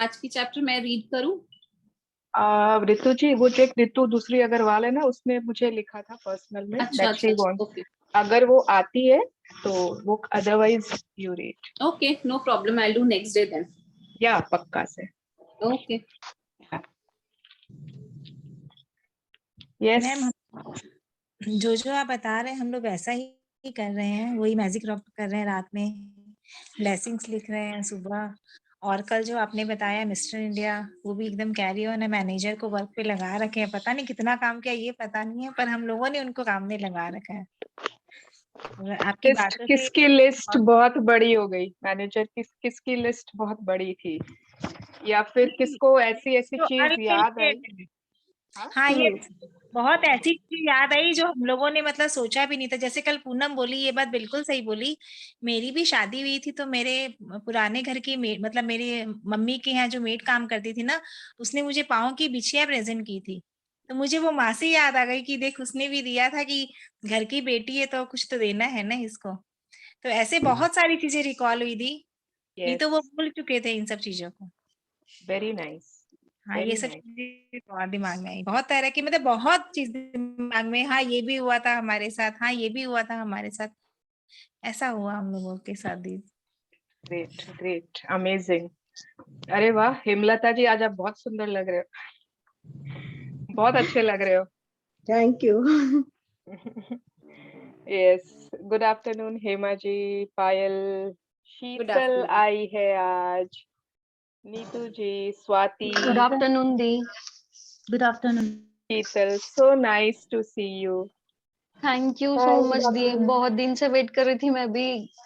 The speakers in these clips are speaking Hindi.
आज की चैप्टर मैं रीड करूं? रितु जी, वो जो एक रितु दूसरी अग्रवाल है ना, उसने मुझे लिखा था पर्सनल में अच्छा that she अच्छा, wants, ओके अगर वो आती है तो वो, otherwise you read. Okay, no problem, I do next day then. या पक्का से। ओके यस मैम, जो जो आप बता रहे हैं हम लोग वैसा ही कर रहे हैं, वही मैजिक रॉक कर रहे हैं, रात में ब्लेसिंग्स लिख रहे हैं सुबह। और कल जो आपने बताया मिस्टर इंडिया, वो भी एकदम कैरी ऑन है। मैनेजर को वर्क पे लगा रखे हैं, पता नहीं कितना काम किया ये पता नहीं है, पर हम लोगों ने उनको काम में लगा रखा है। आपकी बातों से किसकी लिस्ट बहुत बड़ी हो गई, मैनेजर किसकी लिस्ट बहुत बड़ी थी, या फिर किसको ऐसी ऐसी जो चीज याद आई? हाँ, ये बहुत ऐसी चीज याद आई जो हम लोगों ने मतलब सोचा भी नहीं था। जैसे कल पूनम बोली, ये बात बिल्कुल सही बोली। मेरी भी शादी हुई थी तो मेरे पुराने घर की मेड, मतलब मेरी मम्मी के यहाँ जो मेड काम करती थी ना, उसने मुझे पाँव की बिछिया प्रेजेंट की थी। तो मुझे वो मासी याद आ गई कि देख, उसने भी दिया था कि घर की बेटी है तो कुछ तो देना है ना इसको। तो ऐसे बहुत सारी चीजें रिकॉल हुई थी। नहीं तो वो भूल चुके थे इन सब चीजों को। Very nice. हाँ, ये सब चीजें बहुत दिमाग में आई, बहुत तरह की, मतलब बहुत चीज दिमाग में। हाँ, ये भी हुआ था हमारे साथ, हाँ ये भी हुआ था हमारे साथ, ऐसा हुआ हम लोगों के साथ भी। Great great, amazing. अरे वाह हेमलता जी, आज आप बहुत सुंदर लग रहे हो, बहुत अच्छे लग रहे हो। Thank you. Yes, good afternoon Hema ji, Payal, Sheetal afternoon. आई है आज, नीतू जी, स्वाति, गुड आफ्टरनून दी। Good afternoon. Sheetal, so nice to see you. Thank you so much दी, बहुत दिन से वेट कर रही थी मैं भी,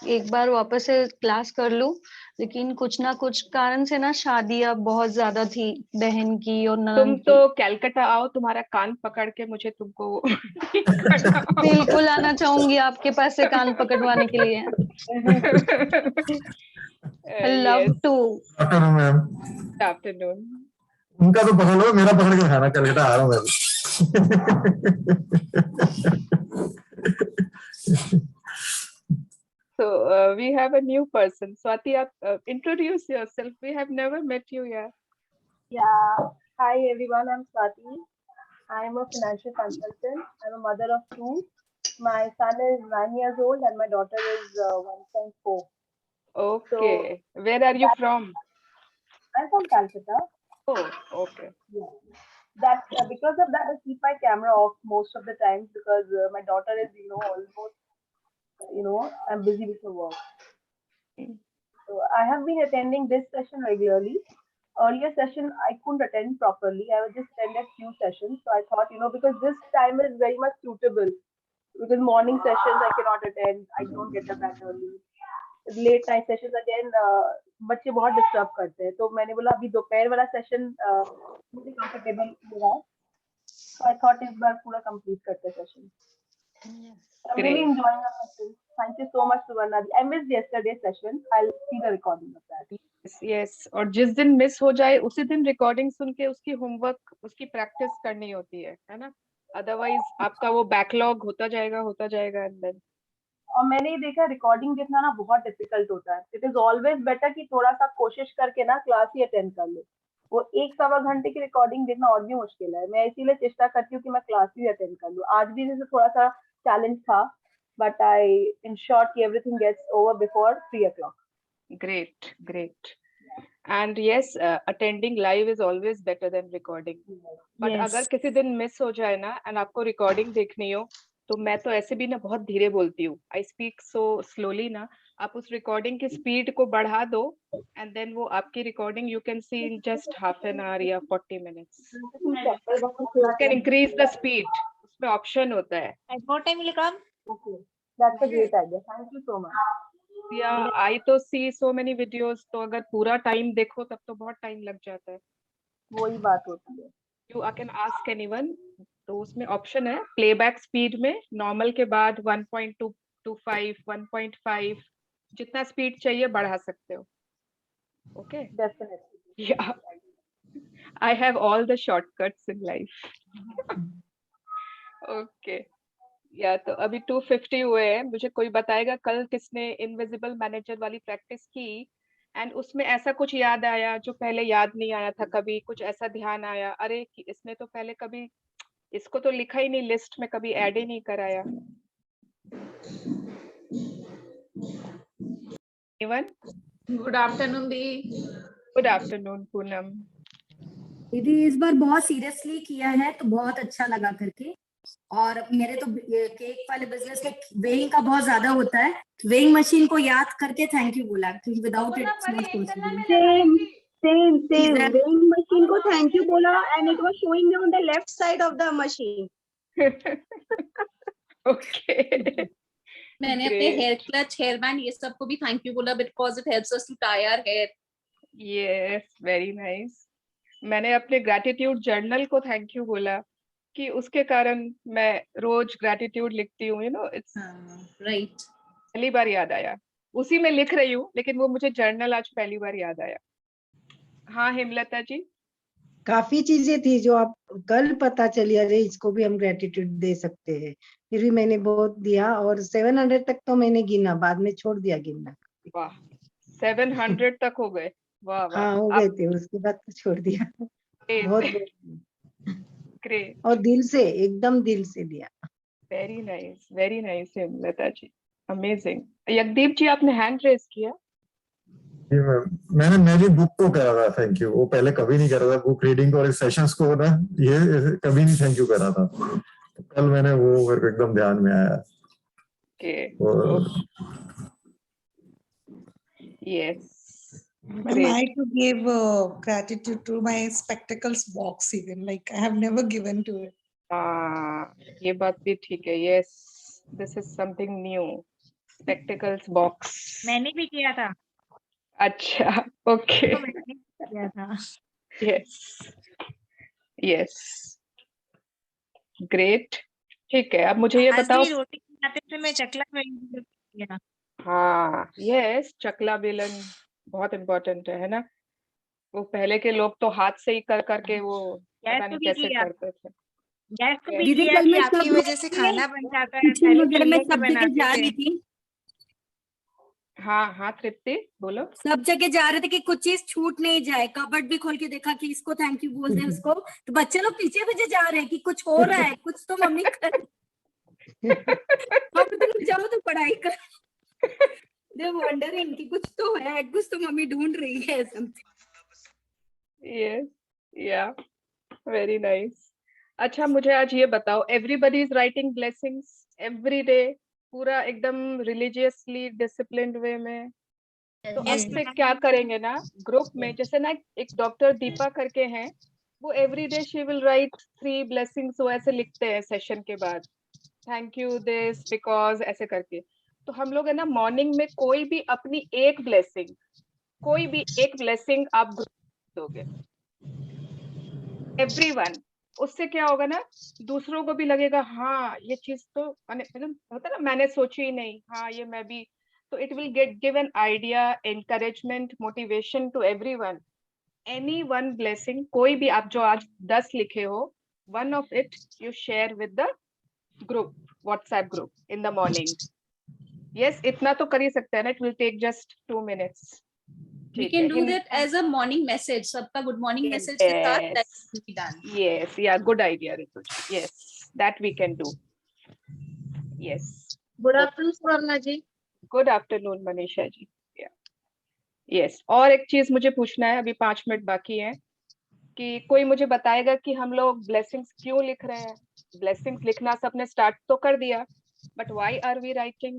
एक बार वापस से क्लास कर लूं, लेकिन कुछ ना कुछ कारण से ना शादियां बहुत ज्यादा थी बहन की और तुम ननद तो की। कैलकाटा आओ, तुम्हारा कान पकड़ के मुझे तुमको ठीक करना होगा। बिल्कुल आना चाहूंगी आपके पास से कान पकड़वाने के लिए। Love yes, too. Afternoon ma'am. Afternoon. उनका तो पकड़ लो, मेरा पकड़ के खाना, कलकत्ता आ रहा हूँ मैं भी। So we have a new person. Swati, introduce yourself. We have never met you yet. Yeah. Hi everyone, I'm Swati. I'm a financial consultant. I'm a mother of two. My son is 9 years old and my daughter is 1.4. Okay. Where are you from? I'm from Calcutta. Oh, okay. Yeah. That because of that, I keep my camera off most of the times because my daughter is, almost, I'm busy with her work. Mm. So I have been attending this session regularly. Earlier session I couldn't attend properly. I was just attended few sessions. So I thought, because this time is very much suitable. Because morning sessions I cannot attend. I don't get up that early. Late night sessions again बच्चे बहुत डिस्टर्ब करते हैं, तो मैंने बोला अभी दोपहर वाला सेशन मुझे कंफर्टेबल लगा, so I thought इस बार पूरा कंप्लीट करते हैं session. I'm really Great. enjoying our session. Thank you so much, Suvarna. I missed yesterday's session. I'll see the recording of that. Yes, yes. और जिस दिन मिस हो जाए उसी दिन रिकॉर्डिंग सुन के उसकी होमवर्क, उसकी प्रैक्टिस करनी होती है ना? अदरवाइज आपका वो बैकलॉग होता जाएगा एंड देन। और मैंने ये देखा रिकॉर्डिंग देखना ना बहुत डिफिकल्ट होता है. इट इज ऑलवेज बेटर कि थोड़ा सा कोशिश करके ना क्लास ही अटेंड कर लो. वो 1 सवा घंटे की रिकॉर्डिंग देखना और भी मुश्किल है. मैं इसीलिए चेष्टा करती हूँ कि मैं क्लास ही अटेंड कर लूँ. आज भी जैसे थोड़ा सा चैलेंज था, बट आई इंश्योर कि everything gets over before 3 o'clock. Great, great. And yes, attending live is always better than recording. But Yes. अगर किसी दिन मिस हो जाए ना एंड आपको रिकॉर्डिंग देखनी हो, तो मैं तो ऐसे भी ना बहुत धीरे बोलती हूँ. आई स्पीक सो स्लोली ना, आप उस रिकॉर्डिंग की स्पीड को बढ़ा दो एंड देन वो आपकी recording you can see in just half an hour या 40 minutes. You can increase the speed. उसमें ऑप्शन होता है. At what time will you come? Okay, that's a great idea. Thank you so much. या आई तो सी सो मेनी वीडियोस, तो अगर पूरा टाइम देखो तब तो बहुत टाइम लग जाता है. वही बात होती है. You I can ask anyone, तो उसमें ऑप्शन है प्लेबैक स्पीड में नॉर्मल के बाद 1.225 1.5 जितना स्पीड चाहिए बढ़ा सकते हो. Okay, Definitely. या I have all the shortcuts in life. Okay, या तो अभी 250 हुए हैं. मुझे कोई बताएगा कल किसने इनविजिबल मैनेजर वाली प्रैक्टिस की एंड उसमें ऐसा कुछ याद आया जो पहले याद नहीं आया था कभी, कुछ ऐसा ध्यान आया, अरे कि इसने तो पहले कभी इसको तो लिखा ही नहीं लिस्ट में, कभी ऐड ही नहीं कराया। इवन गुड आफ्टरनून दी। Good afternoon Poonam. दीदी इस बार बहुत सीरियसली किया है तो बहुत अच्छा लगा करके। और मेरे तो केक वाले बिजनेस के वेइंग का बहुत ज्यादा होता है, वेइंग मशीन को याद करके थैंक यू बोला क्योंकि without it it's not possible. Same. Weighing machine को thank you बोला and it was showing me on the left side of the machine. Okay. मैंने अपने हेयर क्लच, हेयर बैंड ये सब को भी थैंक यू बोला because it helps us to tie our hair. Yes, very nice. मैंने अपने ग्रैटिट्यूड जर्नल को थैंक यू बोला कि उसके कारण मैं रोज ग्रैटिट्यूड लिखती हूँ, यू नो इट्स राइट। पहली बार याद आया, उसी में लिख रही हूँ लेकिन वो मुझे जर्नल आज पहली बार याद आया। हाँ हेमलता जी। काफी चीजें थी जो आप कल पता चली, अरे इसको भी हम ग्रेटिट्यूड दे सकते हैं, फिर भी मैंने बहुत दिया और 700 तक तो मैंने गिना, बाद में छोड़ दिया गिनना। वाह, 700 तक हो गए, वाह वाह। हाँ हो गए थे, उसके बाद तो छोड़ दिया। बहुत ग्रेट। और दिल से, एकदम दिल से दिया। वेरी नाइस हेमलता जी, अमेजिंग। यज्ञदीप जी आपने हैंड रेज किया। जी मैम, मैं भी बुक को करा था थैंक यू, वो पहले कभी नहीं करा था, बुक रीडिंग और सेशंस को ना ये कभी नहीं थैंक यू करा था, तो कल मैंने वो मेरे को एकदम ध्यान में आया। Yes. Ma'am, I to give gratitude to my spectacles box even, like I have never given to it. ये बात भी ठीक है। Yes, this is something new. Spectacles box. मैंने भी किया था। अच्छा, okay. तो मैंने भी किया था। Yes. Great. ठीक है, अब मुझे ये आज बताओ। भी रोटी बनाते थे मैं चकला बेलन किया। हाँ, yes, चकला बेलन बहुत इम्पोर्टेंट है ना। वो पहले के लोग तो हाथ से ही कर करके वो पता नहीं कैसे करते थे। गैस को भी दीदी किया कल कि मैं आपकी सब वजह से खाना बन जाता है, किचन पहले वगैरह में चूल्हे पे सब जगह जा बनाते रही थे। थी, हाँ हाँ तृप्ति बोलो। सब जगह जा रहे थे कि कुछ चीज छूट नहीं जाए, कबर्ड भी खोल के देखा कि इसको थैंक यू बोल दे उसको, तो बच्चे लोग पीछे पीछे जा रहे हैं कि कुछ हो रहा है, कुछ तो मम्मी कर अब तुम जाओ तो पढ़ाई कर। दे वंडरिंग कि कुछ तो है, कुछ तो मम्मी ढूंढ रही है something. Yes, yeah, very nice. अच्छा मुझे आज ये बताओ, everybody is writing blessings every day, पूरा एकदम religiously disciplined way में। तो अब से क्या करेंगे ना ग्रुप में, जैसे ना एक डॉक्टर दीपा करके हैं, वो everyday she will write 3 blessings, वो ऐसे लिखते हैं सेशन के बाद, thank you this because ऐसे करके। तो हम लोग है ना मॉर्निंग में कोई भी अपनी एक ब्लेसिंग आप दोगे, एवरीवन। उससे क्या होगा ना, दूसरों को भी लगेगा हाँ ये चीज तो मतलब होता ना, मैंने सोची ही नहीं, हाँ ये मैं भी, तो it will give an idea, encouragement, motivation to everyone. Any one blessing, कोई भी आप जो आज 10 लिखे हो, one of it you share with the group, WhatsApp group in the morning. Yes, इतना तो कर ही सकते हैं ना, it will take just 2 minutes। We can do that as a morning message, सबका good morning message के साथ, that will be done. Yes, yeah, good idea, Ritu. Yes, that we can do. Yes. Good afternoon, Swarna ji. Good afternoon, Manisha ji. Yeah. Yes. और एक चीज मुझे पूछना है, अभी 5 मिनट बाकी हैं, कि कोई मुझे बताएगा कि हम लोग blessings क्यों लिख रहे हैं? Blessings लिखना सबने स्टार्ट तो कर दिया, but why are we writing?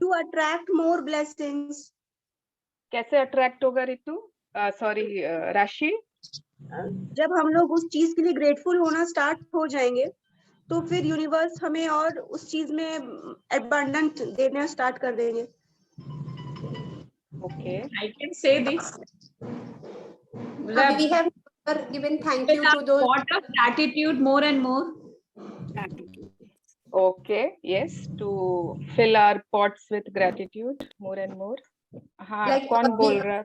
To attract more blessings. कैसे अट्रैक्ट होगा रितु? सॉरी राशि। जब हम लोग उस चीज के लिए ग्रेटफुल होना स्टार्ट हो जाएंगे तो फिर यूनिवर्स हमें और उस चीज में अबंडेंट देना स्टार्ट कर देंगे। Okay, I can say this. We have never given thank you to those. Pot of gratitude more and more. Okay, yes, to fill our pots with gratitude more and more. हाँ, Like कौन बोल रहा?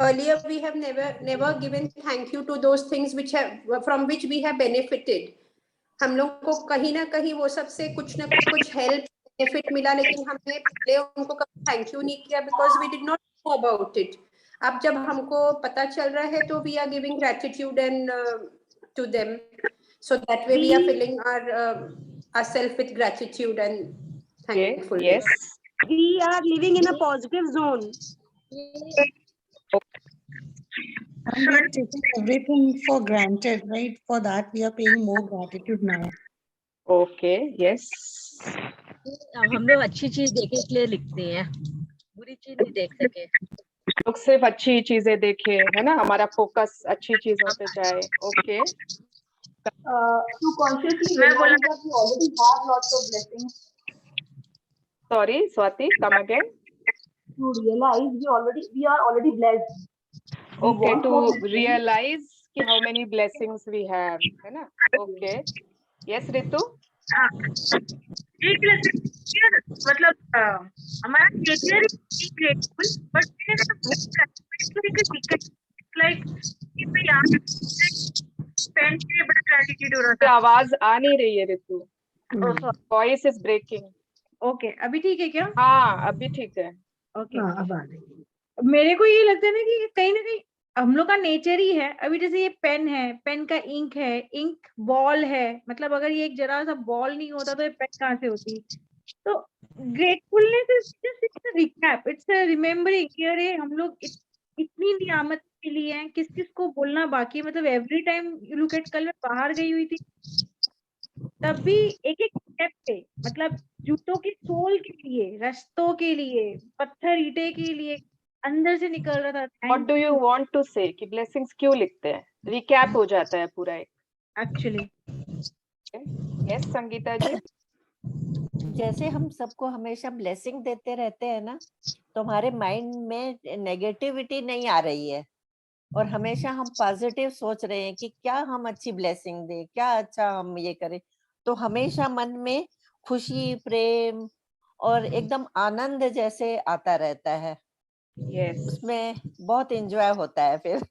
Earlier we have never given thank you to those things which have from which we have benefited. हम लोग को कहीं ना कहीं वो सब से कुछ ना कुछ हेल्प बेनिफिट मिला, लेकिन हमने पहले उनको कभी थैंक यू नहीं किया because we did not know about it. अब जब हमको पता चल रहा है तो we are giving gratitude and to them, so that way we are filling ourselves with gratitude and thankfulness. Yes. We are living in a positive zone. And we are taking everything for granted, right? For that, we are paying more gratitude now. Okay. Yes. अब हम लोग अच्छी चीज देखे इसलिए लिखते हैं, बुरी चीज नहीं देख सके. लोग सिर्फ अच्छी चीजें देखे, है ना, हमारा फोकस अच्छी चीजों पे जाए. Okay. To consciously realize that we already have lots of blessings. Sorry, Swati, come again. To realize we are already blessed. Okay, to realize कि how many blessings we have, है ना. Okay. Yes, Ritu. एक मतलब हमारा nature is grateful, but like pain से बड़ा ग्रेटिट्यूड हो रहा था. आवाज आ नहीं रही है Ritu, voice is breaking. Okay, अभी ठीक है क्या? हाँ, अभी ठीक है. ओके, अब आ रही है. मेरे को ये लगता है ना कि कहीं ना कहीं हम लोग का नेचर ही है. अभी जैसे ये पेन है, पेन का इंक है, इंक बॉल है, मतलब अगर ये एक जरा सा बॉल नहीं होता तो ये पेन कहाँ से होती. तो gratefulness is just it's a recap, it's a remembering कि अरे हम लोग इतनी नियामत के लिए हैं, किस किस को बोलना बाकी है. मतलब every time you look at, कल मैं बाहर गई हुई थी तब भी एक एक स्टेप पे, मतलब जूतों की सोल के लिए, रास्तों के लिए, पत्थर ईंटे के लिए अंदर से निकल रहा था. What do you want to say कि blessings क्यों लिखते हैं? रिकैप हो जाता है पूरा एक. एक्चुअली. यस संगीता जी. जैसे हम सबको हमेशा ब्लेसिंग देते रहते हैं ना, तो हमारे माइंड में नेगेटिविटी नहीं आ रही है और हमेशा हम पॉजिटिव सोच रहे हैं कि क्या हम अच्छी ब्लेसिंग दें, क्या अच्छा हम ये करें. तो हमेशा मन में खुशी, प्रेम और एकदम आनंद जैसे आता रहता है. Yes. उसमें बहुत एंजॉय होता है फिर.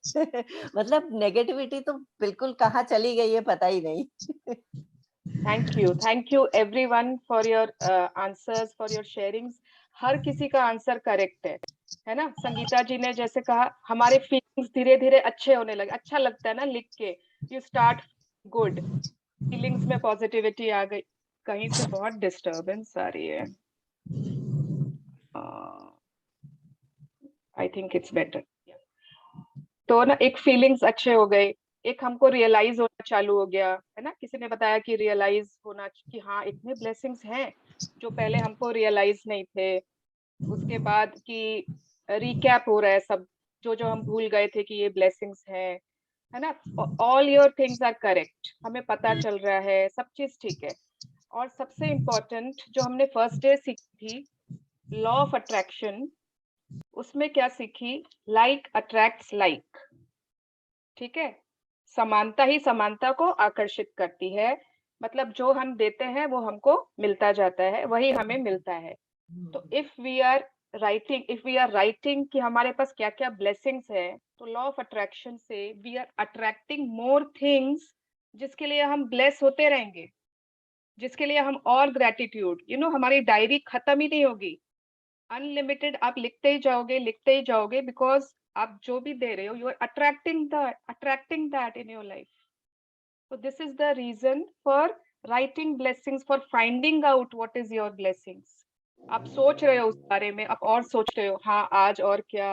मतलब नेगेटिविटी तो बिल्कुल कहाँ चली गई है पता ही नहीं. Thank you everyone for your answers, for your sharings. हर किसी का आंसर करेक्ट है ना. संगीता जी ने जैसे कहा हमारे फीलिंग्स धीरे धीरे अच्छे होने लगे. अच्छा लगता है ना लिख के, यू स्टार्ट गुड, फीलिंग्स में पॉजिटिविटी आ गई. कहीं से बहुत डिस्टर्बेंस आ रही है. I think it's better. तो ना एक फीलिंग्स अच्छे हो गए, एक हमको रियलाइज होना चालू हो गया, है ना. किसी ने बताया कि रियलाइज होना कि हाँ इतने ब्लेसिंग्स हैं जो पहले हमको रियलाइज नहीं थे. उसके बाद कि रिकैप हो रहा है सब, जो जो हम भूल गए थे कि ये ब्लेसिंग्स है ना. All your things are correct, हमें पता चल रहा है, सब चीज ठीक है. और सबसे इम्पोर्टेंट जो हमने फर्स्ट डे सीखी थी, लॉ ऑफ अट्रैक्शन, उसमें क्या सीखी? Like attracts like. ठीक है, समानता ही समानता को आकर्षित करती है. मतलब जो हम देते हैं वो हमको मिलता जाता है, वही हमें मिलता है. तो इफ वी आर राइटिंग कि हमारे पास क्या क्या ब्लेसिंग्स है, तो लॉ ऑफ अट्रैक्शन से we are attracting more things जिसके लिए हम ब्लेस होते रहेंगे, जिसके लिए हम और ग्रेटिट्यूड, हमारी डायरी खत्म ही नहीं होगी. अनलिमिटेड आप लिखते ही जाओगे बिकॉज आप जो भी दे रहे हो, you are attracting that in your life. So this is the reason for writing blessings, for finding out what is your blessings. आप सोच रहे हो उस बारे में, आप और सोच रहे हो, हाँ आज और क्या,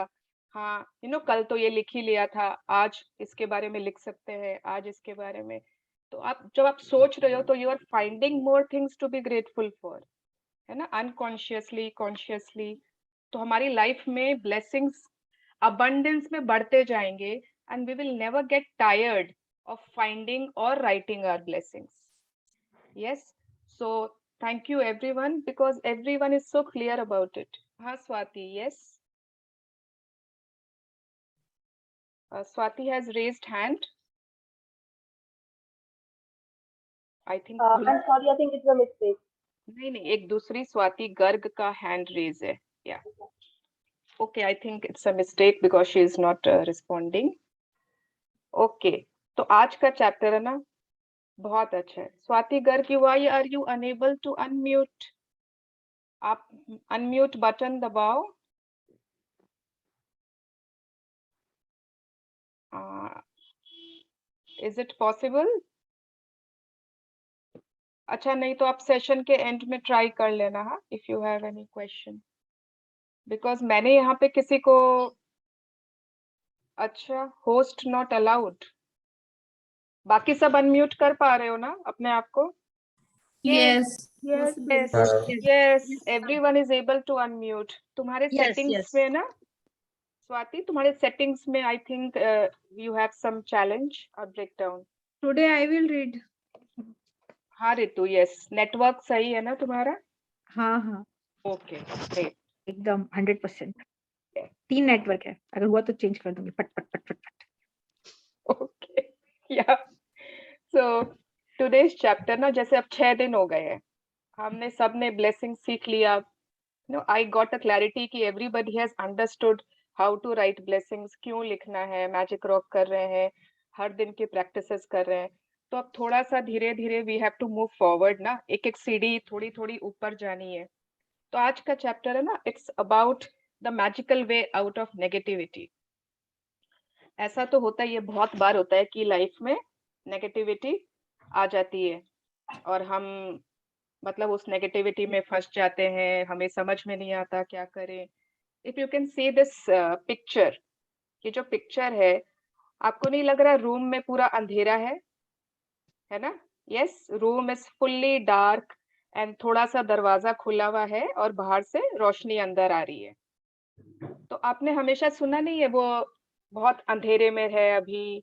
हाँ कल तो ये लिख ही लिया था, आज इसके बारे में लिख सकते हैं, आज इसके बारे में. तो जब आप सोच रहे हो तो you are finding more things to be grateful for, है ना. Unconsciously, consciously. तो हमारी लाइफ में ब्लेसिंग्स abundance में बढ़ते जाएंगे and we will never get tired of finding or writing our blessings. Yes, so thank you everyone, because everyone is so clear about it. Swati, yes. Swati has raised hand. I think. I'm sorry, I think it's a mistake. नहीं, एक दूसरी स्वाति गर्ग का hand raise है. Yeah. Okay, I think it's a mistake because she is not responding. Okay. तो आज का चैप्टर है ना, बहुत अच्छा है. Swati Garg, why are you unable to unmute? आप अनम्यूट बटन दबाओ। Is it possible? अच्छा, नहीं तो आप सेशन के एंड में ट्राई कर लेना, हाँ, if you have any question, because मैंने यहाँ पे किसी को, अच्छा, होस्ट नॉट अलाउड। बाकी सब अनम्यूट कर पा रहे हो ना अपने आप को? Yes. Yes, Possible. yes, everyone is able to unmute. तुम्हारे Yes, settings yes. में ना, स्वाति, तुम्हारे settings में I think you have some challenge or breakdown. Today I will read. हाँ रितु, yes, network सही है ना तुम्हारा? हाँ हाँ Okay, great. एकदम 100%. 3 नेटवर्क है, अगर हुआ तो चेंज कर दूंगी, पट पट पट पट पट. Okay, yeah. So today's chapter ना, जैसे अब 6 दिन हो गए हैं, हमने सबने blessing सीख लिया. No, I got a clarity कि everybody has understood how to write blessings, क्यों लिखना है, मैजिक रॉक कर रहे हैं, हर दिन की प्रैक्टिसेस कर रहे हैं. तो अब थोड़ा सा धीरे धीरे we have to move forward ना, एक एक सीढ़ी थोड़ी थोड़ी ऊपर जानी है. तो आज का चैप्टर है ना, it's about the magical way out of negativity. ऐसा तो होता है, ये बहुत बार होता है कि लाइफ में नेगेटिविटी आ जाती है और हम मतलब उस नेगेटिविटी में फंस जाते हैं, हमें समझ में नहीं आता क्या करें. If you can see this picture, ये जो पिक्चर है, आपको नहीं लग रहा रूम में पूरा अंधेरा है ना? Yes, room is fully dark and थोड़ा सा दरवाजा खुला हुआ है और बाहर से रोशनी अंदर आ रही है. तो आपने हमेशा सुना नहीं है वो बहुत अंधेरे में है अभी,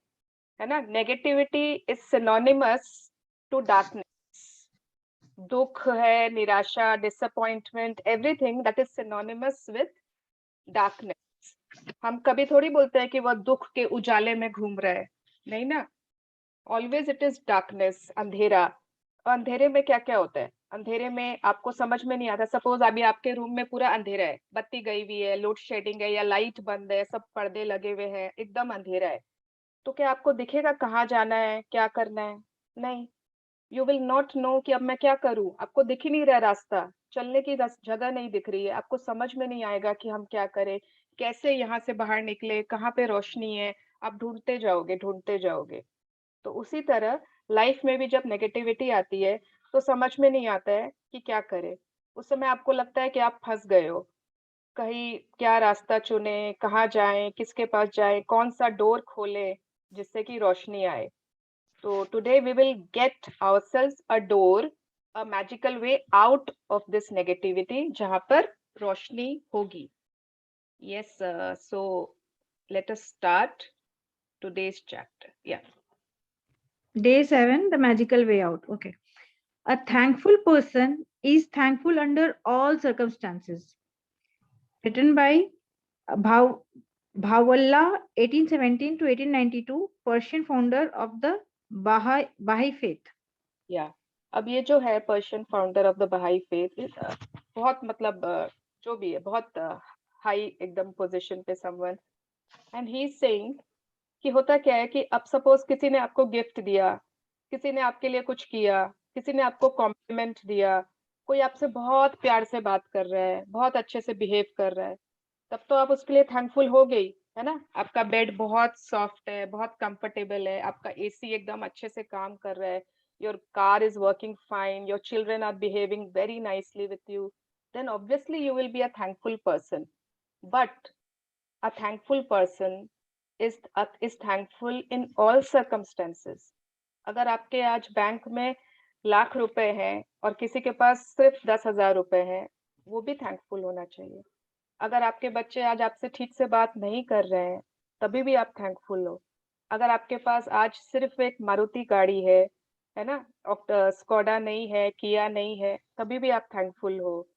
है ना? Negativity is synonymous to darkness. दुख है, निराशा, disappointment, everything that is synonymous with darkness. हम कभी थोड़ी बोलते हैं कि वह दुख के उजाले में घूम रहा है, नहीं ना. ऑलवेज इट इज डार्कनेस, अंधेरा. अंधेरे में क्या क्या होता है? अंधेरे में आपको समझ में नहीं आता. सपोज अभी आपके रूम में पूरा अंधेरा है, बत्ती गई हुई है, लोड शेडिंग है या लाइट बंद है, सब पर्दे लगे हुए हैं, एकदम अंधेरा है. तो क्या आपको दिखेगा कहाँ जाना है, क्या करना है? नहीं. यू विल नॉट नो कि अब मैं क्या करूं. आपको दिख ही नहीं रहा रास्ता, चलने की जगह नहीं दिख रही है, आपको समझ में नहीं आएगा कि हम क्या करें, कैसे यहाँ से बाहर निकले, कहाँ पे रोशनी है. आप ढूंढते जाओगे. तो उसी तरह लाइफ में भी जब नेगेटिविटी आती है तो समझ में नहीं आता है कि क्या करें. उस समय आपको लगता है कि आप फंस गए हो, कहीं क्या रास्ता चुने, कहाँ जाएं, किसके पास जाएं, कौन सा डोर खोले जिससे कि रोशनी आए. तो today we will get ourselves a door, a magical way out of this negativity, जहां पर रोशनी होगी. Yes, so let us start today's chapter. Yeah. Day 7, the magical way out. Okay. A thankful person is thankful under all circumstances. Written by Bhawallah, 1817 to 1892, Persian founder of the Baha'i faith. Yeah. अब ये जो है पर्शियन फाउंडर ऑफ द बहाई फेथ, बहुत मतलब जो भी है, बहुत हाई एकदम पोजीशन पे someone, and he is saying कि होता क्या है कि अब सपोज किसी ने आपको गिफ्ट दिया, किसी ने आपके लिए कुछ किया, किसी ने आपको कॉम्प्लीमेंट दिया, कोई आपसे बहुत प्यार से बात कर रहा है, बहुत अच्छे से बिहेव कर रहा है, तब तो आप उसके लिए थैंकफुल हो गई, है ना? आपका बेड बहुत सॉफ्ट है, बहुत कंफर्टेबल है, आपका एसी एकदम अच्छे से काम कर रहा है, your car is working fine, your children are behaving very nicely with you, then obviously you will be a thankful person. But a thankful person is thankful in all circumstances. अगर आपके आज बैंक में लाख रुपए हैं और किसी के पास सिर्फ 10,000 रुपए हैं, वो भी थैंकफुल होना चाहिए. अगर आपके बच्चे आज आपसे ठीक से बात नहीं कर रहे हैं, तभी भी आप थैंकफुल हो. अगर आपके पास आज सिर्फ एक मारुति गाड़ी है ना, स्कोडा नहीं है, किया नहीं है, तभी भी आप थैंकफुल हो.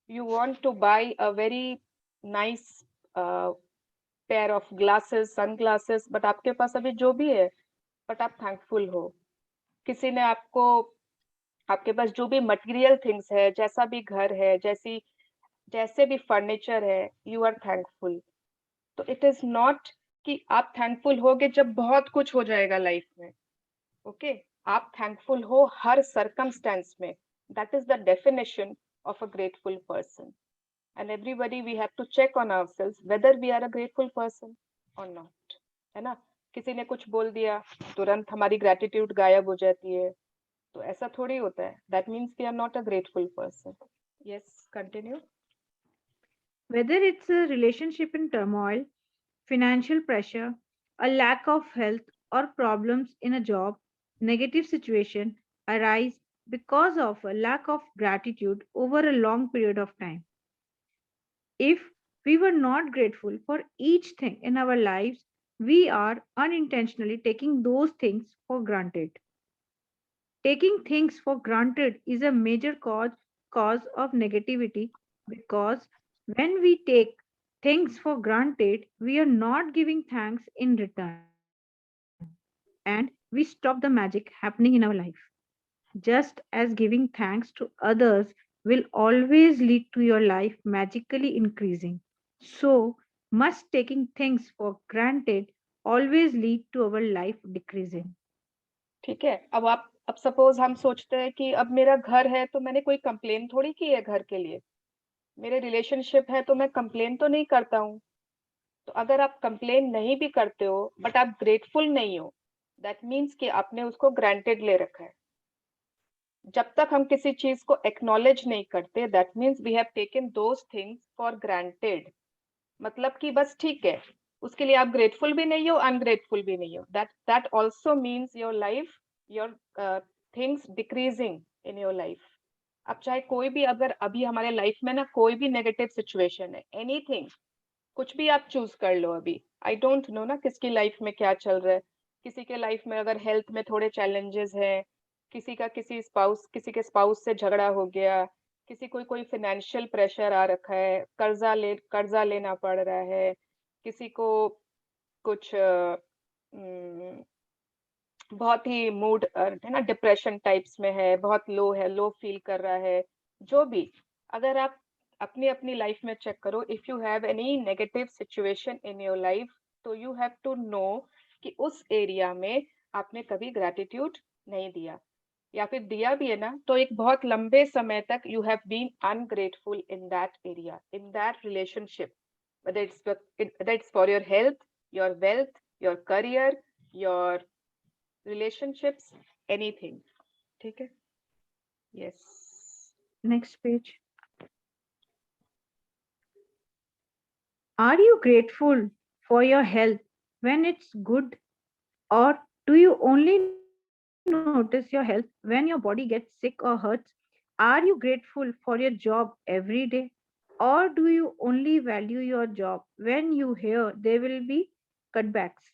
You want to buy a very nice pair of glasses, sunglasses, but आपके पास अभी जो भी है, बट आप थैंकफुल हो. किसी ने आपको, आपके पास जो भी मटेरियल थिंग्स है, जैसा भी घर है, जैसे भी फर्नीचर है, यू आर थैंकफुल. तो इट इज नॉट कि आप थैंकफुल होगे जब बहुत कुछ हो जाएगा लाइफ में. ओके, आप थैंकफुल हो हर सर्कमस्टेंस में. That is the definition of a grateful person. And everybody, we have to check on ourselves whether we are a grateful person or not. है ना? किसी ने कुछ बोल दिया तुरंत हमारी gratitude गायब हो जाती है, तो ऐसा थोड़ी होता है. That means we are not a grateful person. Yes, continue. Whether it's a relationship in turmoil, financial pressure, a lack of health, or problems in a job, negative situation arise because of a lack of gratitude over a long period of time. If we were not grateful for each thing in our lives, we are unintentionally taking those things for granted. Taking things for granted is a major cause of negativity because when we take things for granted, we are not giving thanks in return. And we stop the magic happening in our life. Just as giving thanks to others will always lead to your life magically increasing, so must taking things for granted always lead to our life decreasing. ठीक है. अब सपोज हम सोचते हैं कि अब मेरा घर है तो मैंने कोई कंप्लेन थोड़ी की है घर के लिए. मेरे रिलेशनशिप है तो मैं कंप्लेन तो नहीं करता हूँ. तो अगर आप कंप्लेन नहीं भी करते हो बट आप ग्रेटफुल नहीं हो, दैट मीन्स कि आपने उसको ग्रांटेड ले रखा है. जब तक हम किसी चीज को एक्नॉलेज नहीं करते, that means we have taken those things for granted. मतलब कि बस ठीक है, उसके लिए आप ग्रेटफुल भी नहीं हो, अनग्रेटफुल भी नहीं हो. That also means your life, your things decreasing in your life. अब चाहे कोई भी, अगर अभी हमारे लाइफ में ना कोई भी नेगेटिव सिचुएशन है, एनीथिंग, कुछ भी आप चूज कर लो. अभी आई डोंट नो ना किसकी लाइफ में क्या चल रहा है. किसी के लाइफ में अगर हेल्थ में थोड़े चैलेंजेस हैं, किसी के स्पाउस से झगड़ा हो गया, किसी कोई फाइनेंशियल प्रेशर आ रखा है, कर्जा लेना पड़ रहा है, किसी को कुछ बहुत ही मूड है ना, डिप्रेशन टाइप्स में है, बहुत लो फील कर रहा है. जो भी, अगर आप अपनी अपनी लाइफ में चेक करो, if you have any negative situation in your life, तो यू हैव टू नो कि उस एरिया में आपने कभी ग्रैटिट्यूड नहीं दिया, या फिर दिया भी है ना तो एक बहुत लंबे समय तक you have been ungrateful in that area, in that relationship, whether it's for your health, your wealth, your career, your relationships, anything. ठीक है? Yes. Next page. Are you grateful for your health when it's good, or do you only notice your health when your body gets sick or hurts? Are you grateful for your job every day, or do you only value your job when you hear there will be cutbacks?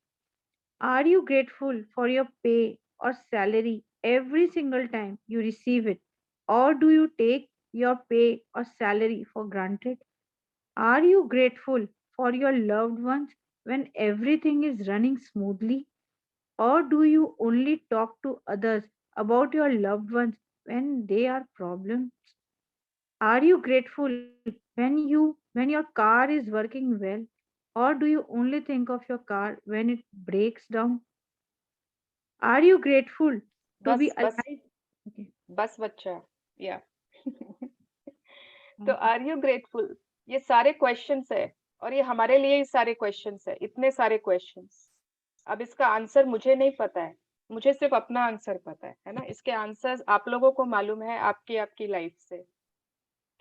Are you grateful for your pay or salary every single time you receive it, or do you take your pay or salary for granted? Are you grateful for your loved ones when everything is running smoothly, or do you only talk to others about your loved ones when they are problems? Are you grateful when your car is working well, or do you only think of your car when it breaks down? Are you grateful to be alive? Okay. बस बच्चा, या तो आर यू ग्रेटफुल, ये सारे क्वेश्चंस है और ये हमारे लिए ही सारे क्वेश्चंस है, इतने सारे क्वेश्चंस. अब इसका आंसर मुझे नहीं पता है, मुझे सिर्फ अपना आंसर पता है ना. इसके आंसर्स आप लोगों को मालूम है आपकी लाइफ से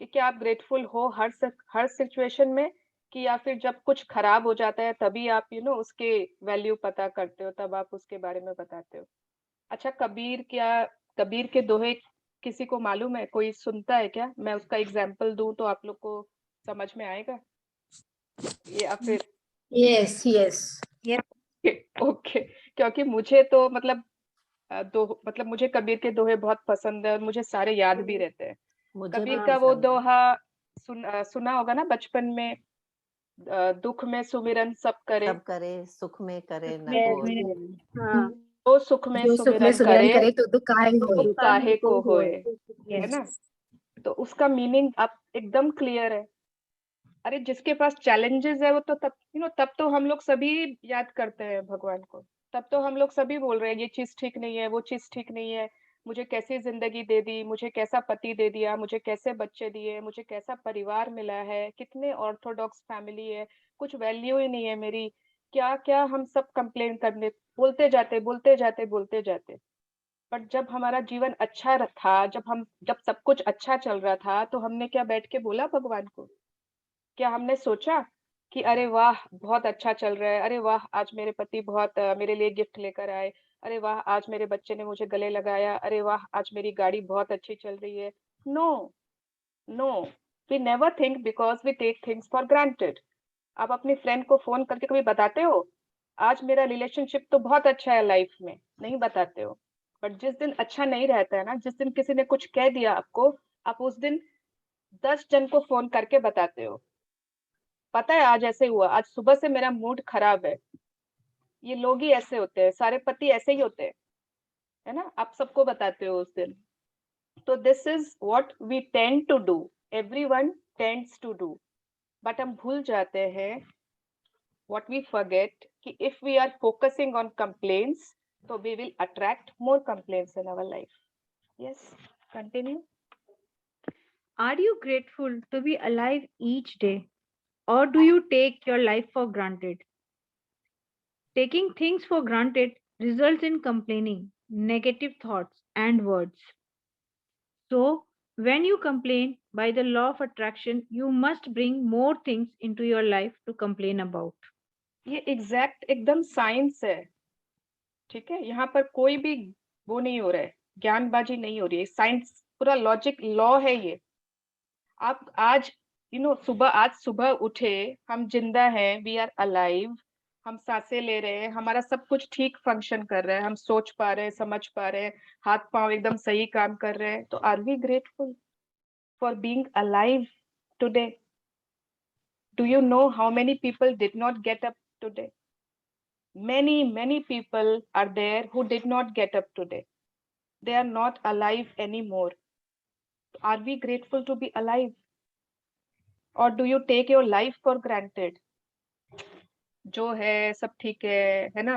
कि क्या आप ग्रेटफुल हो हर सिचुएशन में, कि या फिर जब कुछ खराब हो जाता है तभी आप उसके वैल्यू पता करते हो, तब आप उसके बारे में बताते हो. अच्छा, कबीर के दोहे किसी को मालूम है? कोई सुनता है क्या? मैं उसका एग्जाम्पल दूं तो आप लोग को समझ में आएगा, या फिर? यस. ओके. क्योंकि मुझे तो मतलब मुझे कबीर के दोहे बहुत पसंद है और मुझे सारे याद भी रहते हैं. कबीर का वो दोहा सुना होगा ना बचपन में, दुख में सुमिरन सब करे, सुख में करे न कोई. तो सुख में सुमिरन करे तो दुख काहे को होए, है ना. तो उसका मीनिंग अब एकदम क्लियर है. अरे जिसके पास चैलेंजेस है वो तो तब तो हम लोग सभी याद करते हैं भगवान को, तब तो हम लोग सभी बोल रहे हैं ये चीज ठीक नहीं है, वो चीज ठीक नहीं है, मुझे कैसी जिंदगी दे दी, मुझे कैसा पति दे दिया, मुझे कैसे बच्चे दिए, मुझे कैसा परिवार मिला है, कितने ऑर्थोडॉक्स फैमिली है, कुछ वैल्यू ही नहीं है मेरी, क्या क्या हम सब कंप्लेन करने बोलते जाते बोलते जाते बोलते जाते। बट जब हमारा जीवन अच्छा था, जब सब कुछ अच्छा चल रहा था, तो हमने क्या बैठ के बोला भगवान को? क्या हमने सोचा कि अरे वाह बहुत अच्छा चल रहा है, अरे वाह आज मेरे पति बहुत मेरे लिए गिफ्ट लेकर आए, अरे वाह आज मेरे बच्चे ने मुझे गले लगाया, अरे वाह आज मेरी गाड़ी बहुत अच्छी चल रही है? No no, we never think because we take things for granted. आप अपनी फ्रेंड को फोन करके कभी बताते हो आज मेरा रिलेशनशिप तो बहुत अच्छा है लाइफ में? नहीं बताते हो। बट जिस दिन अच्छा नहीं रहता है ना, जिस दिन किसी ने कुछ कह दिया आपको, आप उस दिन 10 जन को फोन करके बताते हो, पता है आज ऐसे हुआ, आज सुबह से मेरा मूड खराब है। ये लोग ही ऐसे होते हैं, सारे पति ऐसे ही होते हैं, है ना? आप सबको बताते हो उस दिन। तो this is what we tend to do, everyone tends to do, but हम भूल जाते हैं, what we forget कि if we are focusing on complaints, so we will attract more complaints in our life. Yes, continue. Are you grateful to be alive each day, or do you take your life for granted? Taking things for granted results in complaining, negative thoughts, and words. So, when you complain, by the law of attraction, you must bring more things into your life to complain about. ये एग्जैक्ट एकदम साइंस है, ठीक है? यहाँ पर कोई भी वो नहीं हो रहा है, ज्ञानबाजी नहीं हो रही है, साइंस पूरा लॉजिक लॉ है ये। आप आज आज सुबह उठे, हम जिंदा हैं, वी आर अलाइव, हम सांसें ले रहे हैं, हमारा सब कुछ ठीक फंक्शन कर रहा है, हम सोच पा रहे हैं, समझ पा रहे हैं, हाथ पांव एकदम सही काम कर रहे हैं, तो are we grateful for being alive today? Do you know how many people did not get up today? many people are there who did not get up today. They are not alive anymore. Are we grateful to be alive, or do you take your life for granted? जो है सब ठीक है ना?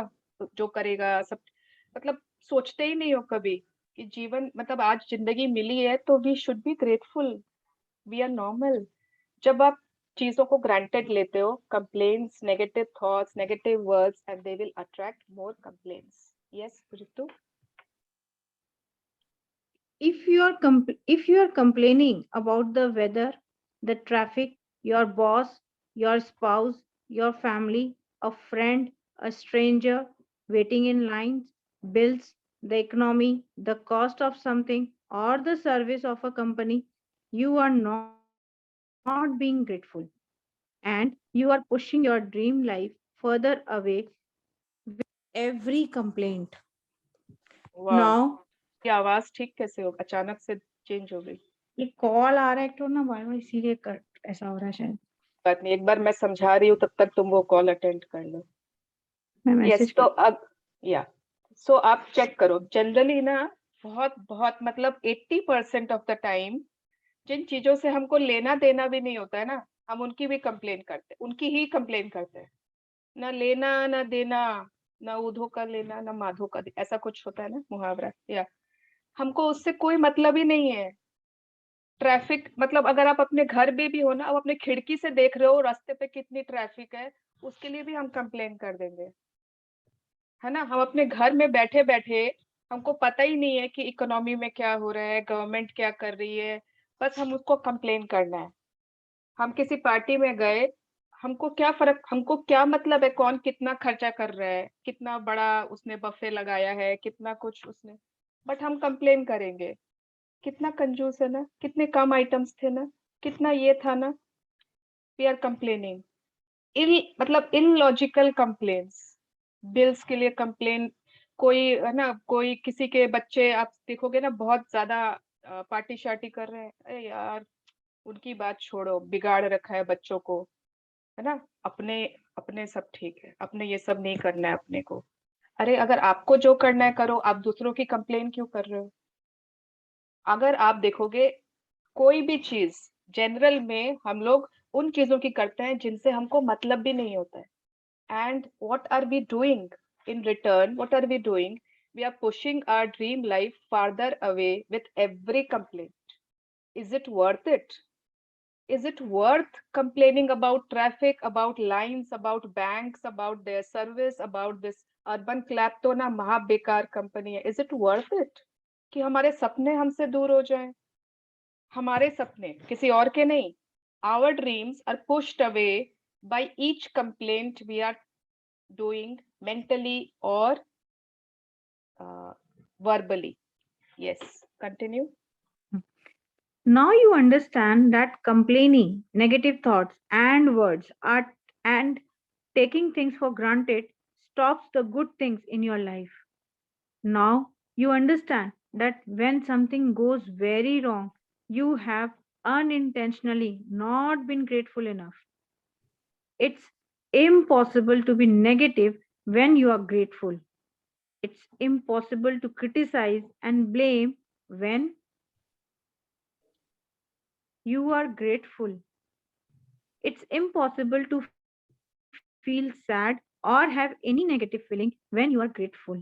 जो करेगा सब, मतलब सोचते ही नहीं हो कभी कि जीवन, मतलब आज जिंदगी मिली है तो we should be grateful, we are normal. जब आप चीजों को ग्रांटेड लेते हो, complains, negative thoughts, negative words, and they will attract more complains. Yes Ritu? If you are complaining about the weather, the traffic, your boss, your spouse, your family, a friend, a stranger, waiting in lines, bills, the economy, the cost of something, or the service of a company, you are not being grateful, and you are pushing your dream life further away with every complaint. Now, ये आवाज ठीक कैसे हो, अचानक से चेंज हो गई? ये कॉल आ रहा है तो ना बार बार, इसीलिए ऐसा हो रहा है शायद। बात नहीं, एक बार मैं समझा रही हूँ, तब तक तुम वो कॉल अटेंड कर लो। यस, तो अब सो आप चेक करो, जनरली ना बहुत मतलब 80% ऑफ द टाइम जिन चीजों से हमको लेना देना भी नहीं होता है ना, हम उनकी भी कंप्लेन करते हैं, उनकी ही कंप्लेन करते हैं। ना लेना ना देना, ना ऊधो का लेना ना माधो का, ऐसा कुछ होता है ना मुहावरा, या हमको उससे कोई मतलब ही नहीं है। ट्रैफिक, मतलब अगर आप अपने घर में भी हो ना, आप अपने खिड़की से देख रहे हो रास्ते पे कितनी ट्रैफिक है, उसके लिए भी हम कंप्लेन कर देंगे, है ना? हम अपने घर में बैठे बैठे, हमको पता ही नहीं है कि इकोनॉमी में क्या हो रहा है, गवर्नमेंट क्या कर रही है, बस हम उसको कंप्लेन करना है। हम किसी पार्टी में गए, हमको क्या फर्क, हमको क्या मतलब है कौन कितना खर्चा कर रहा है, कितना बड़ा उसने बफे लगाया है, कितना कुछ उसने, बट हम कंप्लेन करेंगे, कितना कंजूस है ना, कितने कम आइटम्स थे ना, कितना ये था ना। वी आर कंप्लेनिंग, मतलब इलॉजिकल कंप्लेन्स। बिल्स के लिए कंप्लेन, कोई है ना, कोई किसी के बच्चे आप देखोगे ना बहुत ज्यादा पार्टी शार्टी कर रहे हैं, अरे यार उनकी बात छोड़ो, बिगाड़ रखा है बच्चों को, है ना? अपने अपने सब ठीक है, अपने ये सब नहीं करना है अपने को। अरे अगर आपको जो करना है करो, आप दूसरों की कंप्लेन क्यों कर रहे हो? अगर आप देखोगे कोई भी चीज जनरल में हम लोग उन चीजों की करते हैं जिनसे हमको मतलब भी नहीं होता है, and what are we doing in return, what are we doing, we are pushing our dream life farther away with every complaint. Is it worth it? Is it worth complaining about traffic, about lines, about banks, about their service, about this urban clap तो ना महा बेकार कंपनी है? Is it worth it? कि हमारे सपने हमसे दूर हो जाएं? हमारे सपने, किसी और के नहीं. Our dreams are pushed away by each complaint we are doing mentally or verbally. Yes, continue. Now you understand that complaining, negative thoughts and words are and taking things for granted stops the good things in your life. Now you understand that when something goes very wrong, you have unintentionally not been grateful enough. It's impossible to be negative when you are grateful. It's impossible to criticize and blame when you are grateful. It's impossible to feel sad or have any negative feeling when you are grateful.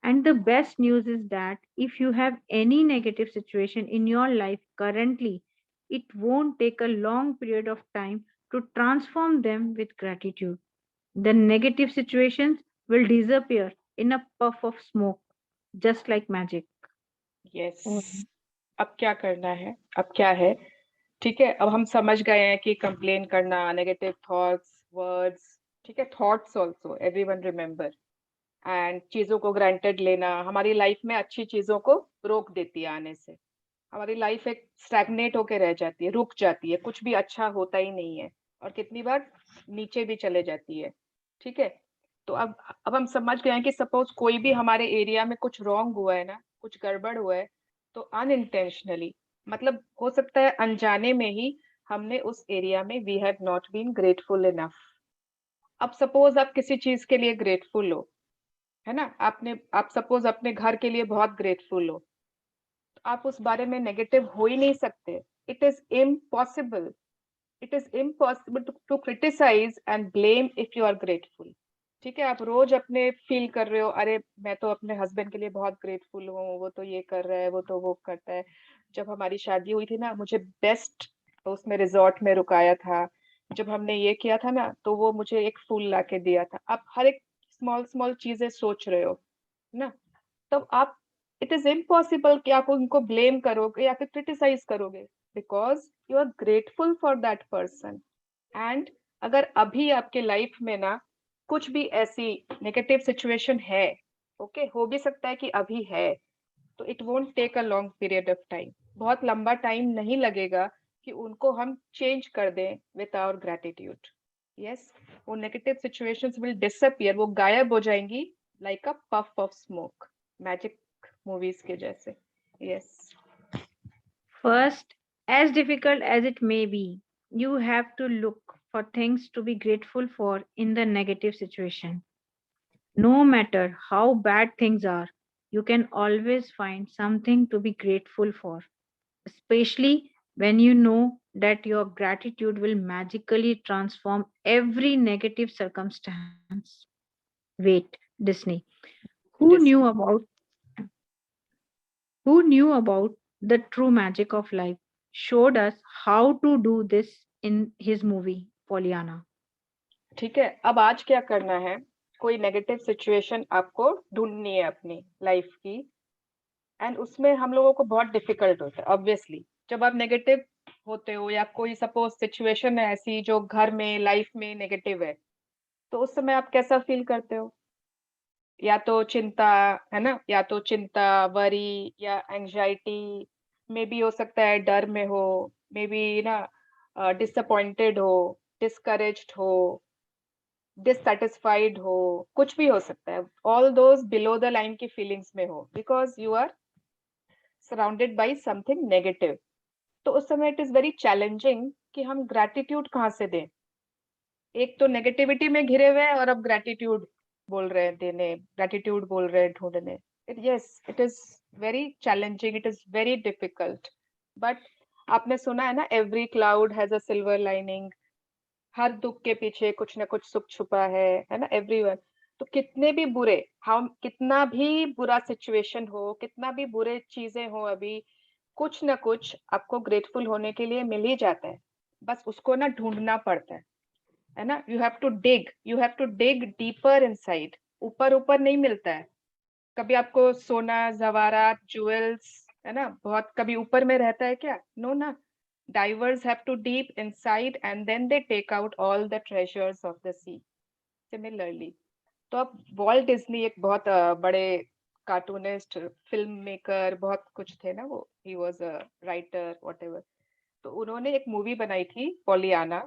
And the best news is that if you have any negative situation in your life currently, it won't take a long period of time to transform them with gratitude. The negative situations will disappear in a puff of smoke, just like magic. Yes. अब क्या करना है? अब क्या है? ठीक है, अब हम समझ गए हैं कि कंप्लेन करना, नेगेटिव थॉट्स, वर्ड्स, ठीक है, thoughts also everyone remember, and चीजों को ग्रांटेड लेना हमारी लाइफ में अच्छी चीजों को रोक देती है आने से. हमारी लाइफ एक स्टैग्नेट होके रह जाती है, रुक जाती है, कुछ भी अच्छा होता ही नहीं है और कितनी बार नीचे भी चले जाती है. ठीक है, तो अब हम समझ गए हैं कि सपोज कोई भी हमारे एरिया में कुछ रॉन्ग हुआ है ना, कुछ गड़बड़ हुआ है, तो अनइंटेंशनली, मतलब हो सकता है अनजाने में ही हमने उस एरिया में we have not been grateful enough. अब सपोज आप किसी चीज के लिए ग्रेटफुल हो, है ना, आप सपोज अपने घर के लिए बहुत ग्रेटफुल हो, तो आप उस बारे में नेगेटिव हो ही नहीं सकते. It is impossible. It is impossible to criticise and blame if you are grateful. ठीक है, आप रोज अपने फील कर रहे हो, अरे मैं तो अपने हस्बैंड के लिए बहुत ग्रेटफुल हूँ, वो तो ये कर रहा है, वो तो वो करता है. जब हमारी शादी हुई थी ना, मुझे बेस्ट उसमें रिजॉर्ट में रुकाया था. जब हमने ये किया था ना, तो वो मुझे एक फूल ला के दिया था. आप हर एक स्मॉल स्मॉल चीजें सोच रहे हो ना, तब आप, इट इज इम्पॉसिबल कि आप उनको ब्लेम करोगे या फिर क्रिटिसाइज करोगे, because you are grateful for that person. And अगर अभी आपके लाइफ में ना कुछ भी ऐसी नेगेटिव सिचुएशन है, ओके, हो भी सकता है कि अभी है, तो it won't take a long period of time. बहुत लंबा टाइम नहीं लगेगा कि उनको हम चेंज कर दें विथ आवर ग्रेटिट्यूड. यस, वो नेगेटिव सिचुएशंस विल डिसअपियर, वो गायब हो जाएंगी like a puff of smoke, magic movies के जैसे. Yes. First, as difficult as it may be, you have to look for things to be grateful for in the negative situation. No matter how bad things are, you can always find something to be grateful for, especially when you know that your gratitude will magically transform every negative circumstance. Wait, Disney. Who knew about the true magic of life showed us how to do this in his movie Pollyanna. ठीक है, अब आज क्या करना है, कोई नेगेटिव सिचुएशन आपको ढूंढनी है अपनी लाइफ की, एंड उसमें हम लोगों को बहुत डिफिकल्ट होता है ऑब्वियसली. जब आप नेगेटिव होते हो या कोई सपोज सिचुएशन है ऐसी जो घर में लाइफ में नेगेटिव है, तो उस समय आप कैसा फील करते हो? या तो चिंता, है ना, या तो चिंता, वरी या एंजाइटी, मे बी हो सकता है डर में हो, मे बी ना डिसअपॉइंटेड हो, डिस्करेज्ड हो, डिससैटिस्फाइड हो, कुछ भी हो सकता है. All those below the line की फीलिंग्स में हो, because you are surrounded by something negative. तो उस समय इट इज वेरी चैलेंजिंग कि हम ग्रैटिट्यूड कहाँ से दें. एक तो नेगेटिविटी में घिरे हुए हैं और अब ग्रैटिट्यूड बोल रहे हैं देने, ग्रैटिट्यूड बोल रहे हैं ढूंढने. Yes, it is very challenging, it is very difficult. But आपने सुना है ना, every cloud has a silver lining. हर दुख के पीछे कुछ ना कुछ सुख छुपा है ना, एवरीवन. तो कितने भी बुरे, हम कितना भी बुरा सिचुएशन हो, कितना भी बुरे चीजें हो, अभी कुछ ना कुछ आपको ग्रेटफुल होने के लिए मिल ही जाता है, बस उसको ना ढूंढना पड़ता है ना। You have to dig deeper inside, ऊपर ऊपर नहीं मिलता है। कभी आपको सोना, जवारात, ज्वेल्स, है ना, बहुत कभी ऊपर में रहता है क्या? नो ना, divers have to deep inside and then they take out all the treasures of the sea. Similarly, तो अब वॉल्ट डिज्नी एक बहुत बड़े कार्टूनिस्ट, फिल्म मेकर, बहुत कुछ थे ना वो, he was a writer whatever. तो उन्होंने एक मूवी बनाई थी पॉलियाना,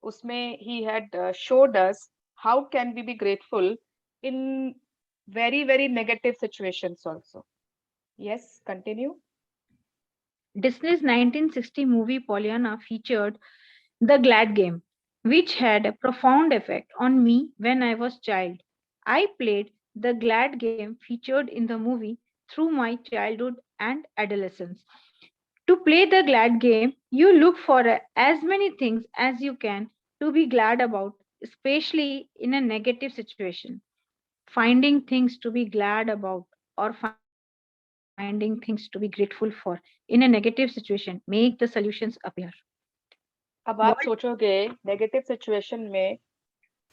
उसमें he had showed us how can we be grateful in very very negative situations also. Yes, continue. Disney's 1960 movie Pollyanna featured the Glad Game, which had a profound effect on me when I was a child. I played the Glad Game featured in the movie through my childhood and adolescence. To play the Glad Game, you look for as many things as you can to be glad about, especially in a negative situation. Finding things to be glad about or finding things to be grateful for in a negative situation make the solutions appear. अब आप सोचोगे नेगेटिव सिचुएशन में,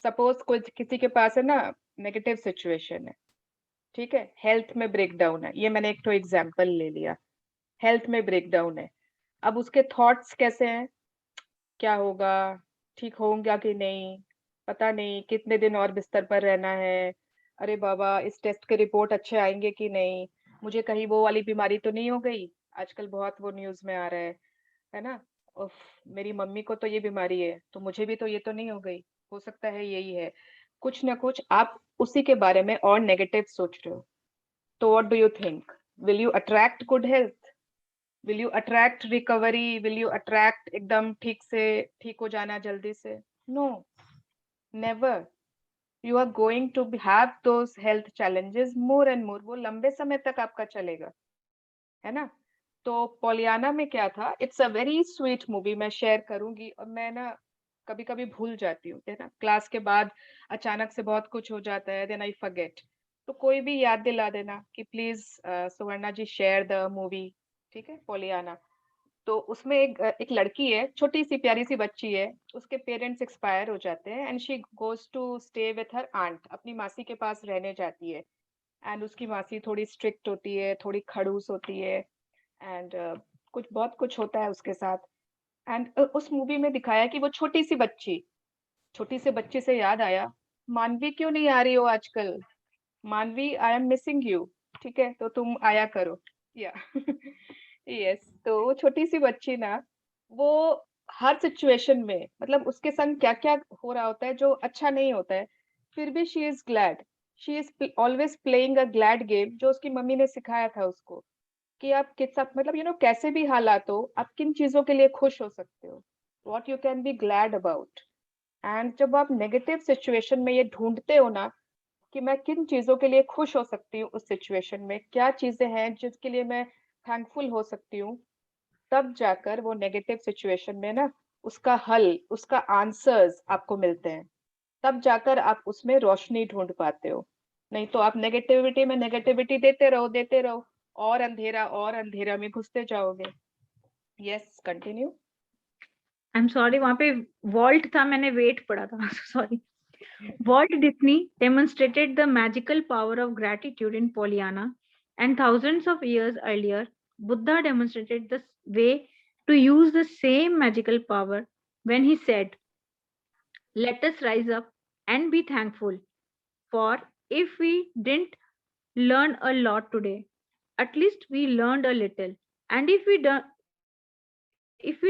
सपोज कुछ किसी के पास है ना नेगेटिव सिचुएशन है, ठीक है, हेल्थ में ब्रेकडाउन है, ये मैंने एक तो एग्जांपल ले लिया, हेल्थ में ब्रेकडाउन है। अब उसके थॉट्स कैसे हैं, क्या होगा, ठीक होगा कि नहीं, पता नहीं, कितने दिन और बिस्तर पर रहना है, अरे बाबा इस टेस्ट के रिपोर्ट अच्छे आएंगे कि नहीं, मुझे कहीं वो वाली बीमारी तो नहीं हो गई, आजकल बहुत वो न्यूज में आ रहा है ना, उफ, मेरी मम्मी को तो ये बीमारी है, तो मुझे भी तो ये तो नहीं हो गई, हो सकता है यही है। कुछ ना कुछ आप उसी के बारे में और नेगेटिव सोच रहे हो। तो what do you think, will you attract good health, will you attract recovery, will you attract एकदम ठीक से ठीक हो जाना जल्दी से? No, never. You are going to have those health challenges more and more, वो लंबे समय तक आपका चलेगा, है ना। तो पॉलियाना में क्या था, it's a very sweet movie, मैं शेयर करूंगी, और मैं ना कभी कभी भूल जाती हूँ, है ना, क्लास के बाद अचानक से बहुत कुछ हो जाता है, देन आई फॉरगेट, तो कोई भी याद दिला देना कि please Suvarna ji share the movie, ठीक है, पॉलियाना। तो उसमें एक लड़की है, छोटी सी प्यारी सी बच्ची है, उसके पेरेंट्स एक्सपायर हो जाते हैं and she goes to stay with her aunt, अपनी मासी के पास रहने जाती है। एंड उसकी मासी थोड़ी स्ट्रिक्ट होती है, थोड़ी खड़ूस होती है, एंड कुछ बहुत कुछ होता है उसके साथ। एंड उस मूवी में दिखाया कि वो छोटी सी बच्ची से याद आया, मानवी क्यों नहीं आ रही हो आजकल, मानवी आई एम मिसिंग यू, ठीक है, तो तुम आया करो, या यस। तो वो छोटी सी बच्ची ना, वो हर सिचुएशन में, मतलब उसके संग क्या क्या हो रहा होता है जो अच्छा नहीं होता है, फिर भी she is glad, she is always playing a glad game, जो उसकी मम्मी ने सिखाया था उसको कि आप किस साथ, मतलब यू नो, कैसे भी हालात हो, आप किन चीजों के लिए खुश हो सकते हो, what you can be glad about. And जब आप नेगेटिव सिचुएशन में ये ढूंढते हो ना कि मैं किन चीजों के लिए खुश हो सकती हूँ उस सिचुएशन में, क्या चीजें हैं जिसके लिए मैं थैंकफुल हो सकती हूँ, तब जाकर वो नेगेटिव सिचुएशन में ना उसका हल, उसका आंसर्स आपको मिलते हैं, तब जाकर आप उसमें रोशनी ढूंढ पाते हो। नहीं तो आप नेगेटिविटी में नेगेटिविटी देते रहो और अंधेरा में घुसते जाओगे। Yes, continue. I am sorry, वहां पे वॉल्ट था, मैंने वेट पढ़ा था, sorry. Walt Disney demonstrated the magical power of gratitude in Pollyanna, and thousands of years earlier, Buddha demonstrated the way to use the same magical power when he said, "Let us rise up and be thankful, for if we didn't learn a lot today, at least we learned a little, and if we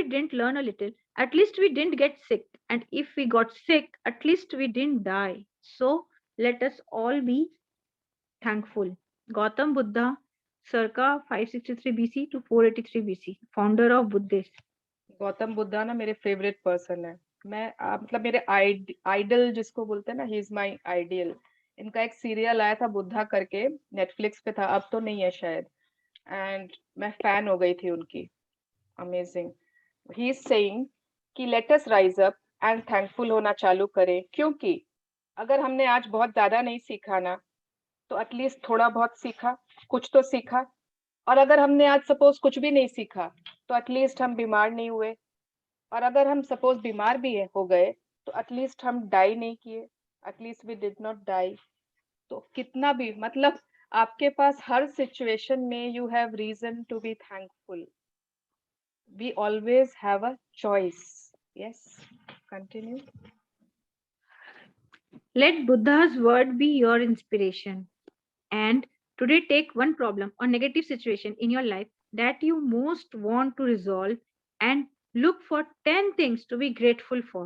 didn't learn a little, at least we didn't get sick, and if we got sick, at least we didn't die. So let us all be thankful." Gautam Buddha, circa 563 BC to 483 BC, founder of Buddhist. Gautam Buddha ना मेरे फेवरेट पर्सन है, मैं मतलब मेरे आइडल जिसको बोलते हैं ना, ही इज माय आइडियल। इनका एक सीरियल आया था बुद्धा करके, नेटफ्लिक्स पे था, अब तो नहीं है शायद, एंड मैं फैन हो गई थी उनकी, अमेजिंग। ही इज सेइंग कि let us rise up and thankful होना चालू करें, क्योंकि अगर हमने आज बहुत ज्यादा नहीं सीखा ना, तो एटलीस्ट थोड़ा बहुत सीखा, कुछ तो सीखा। और अगर हमने आज सपोज कुछ भी नहीं सीखा, तो एटलीस्ट हम बीमार नहीं हुए। और अगर हम सपोज बीमार भी हो गए, तो एटलीस्ट हम डाई नहीं किए, at least we did not die. तो कितना भी मतलब आपके पास हर सिचुएशन में you have reason to be thankful. We always have a choice. Yes, continue. Let Buddha's word be your inspiration. And today, take one problem or negative situation in your life that you most want to resolve and look for 10 things to be grateful for.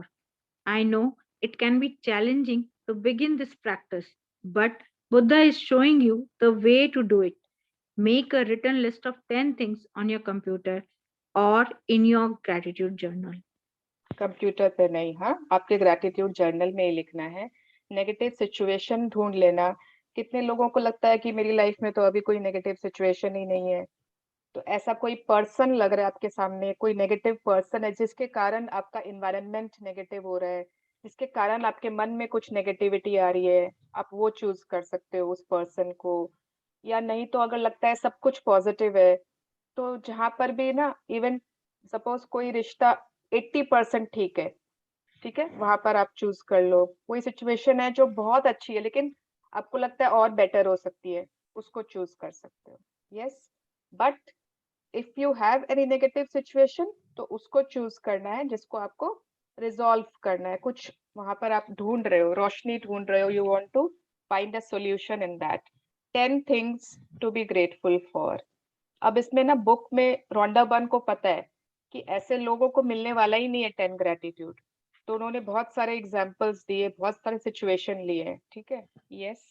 I know it can be challenging to begin this practice, but Buddha is showing you the way to do it. Make a written list of 10 things on your computer or in your gratitude journal. Computer पे नहीं, हाँ, आपके ग्रैटिट्यूड जर्नल में ही लिखना है। नेगेटिव सिचुएशन ढूंढ लेना। कितने लोगों को लगता है कि मेरी लाइफ में तो अभी कोई नेगेटिव सिचुएशन ही नहीं है। तो ऐसा कोई पर्सन लग रहा है आपके सामने, कोई नेगेटिव पर्सन है जिसके कारण आपका एनवायरनमेंट नेगेटिव हो रहा है, जिसके कारण आपके मन में कुछ नेगेटिविटी आ रही है, आप वो चूज कर सकते हो उस पर्सन को। या नहीं तो अगर लगता है सब कुछ पॉजिटिव है, तो जहां पर भी ना, इवन सपोज कोई रिश्ता 80% ठीक है, ठीक है, वहां पर आप चूज कर लो। कोई सिचुएशन है जो बहुत अच्छी है लेकिन आपको लगता है और बेटर हो सकती है, उसको चूज कर सकते हो। Yes, but if you have any negative situation, तो उसको चूज करना है जिसको आपको रिजॉल्व करना है। कुछ वहां पर आप ढूंढ रहे हो, रोशनी ढूंढ रहे हो, you want to find a solution in that. 10 things to be grateful for. अब इसमें ना बुक में रोंडा बर्न को पता है कि ऐसे लोगों को मिलने वाला ही नहीं है 10 ग्रेटिट्यूड, तो उन्होंने बहुत सारे एग्जांपल्स दिए, बहुत सारे सिचुएशन लिए हैं। ठीक है, yes,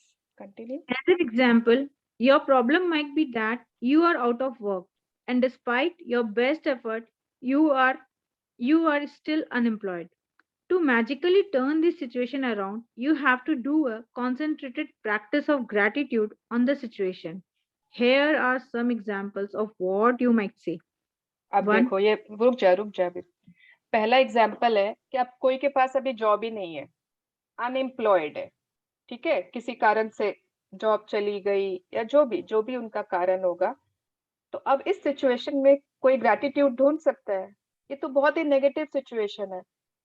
continue. As an example, your problem might be that you are out of work, and despite your best effort, you are still unemployed. To magically turn this situation around, you have to do a concentrated practice of gratitude on the situation. Here are some examples of what you might say. अब One, देखो, ये रुक जा अभी। पहला एग्जाम्पल है कि आप कोई के पास अभी जॉब ही नहीं है, अनएम्प्लॉयड है, ठीक है, किसी कारण से जॉब चली गई या जो भी उनका कारण होगा। तो अब इस सिचुएशन में कोई ग्रैटिट्यूड ढूंढ सकता है? ये तो बहुत ही नेगेटिव सिचुएशन है,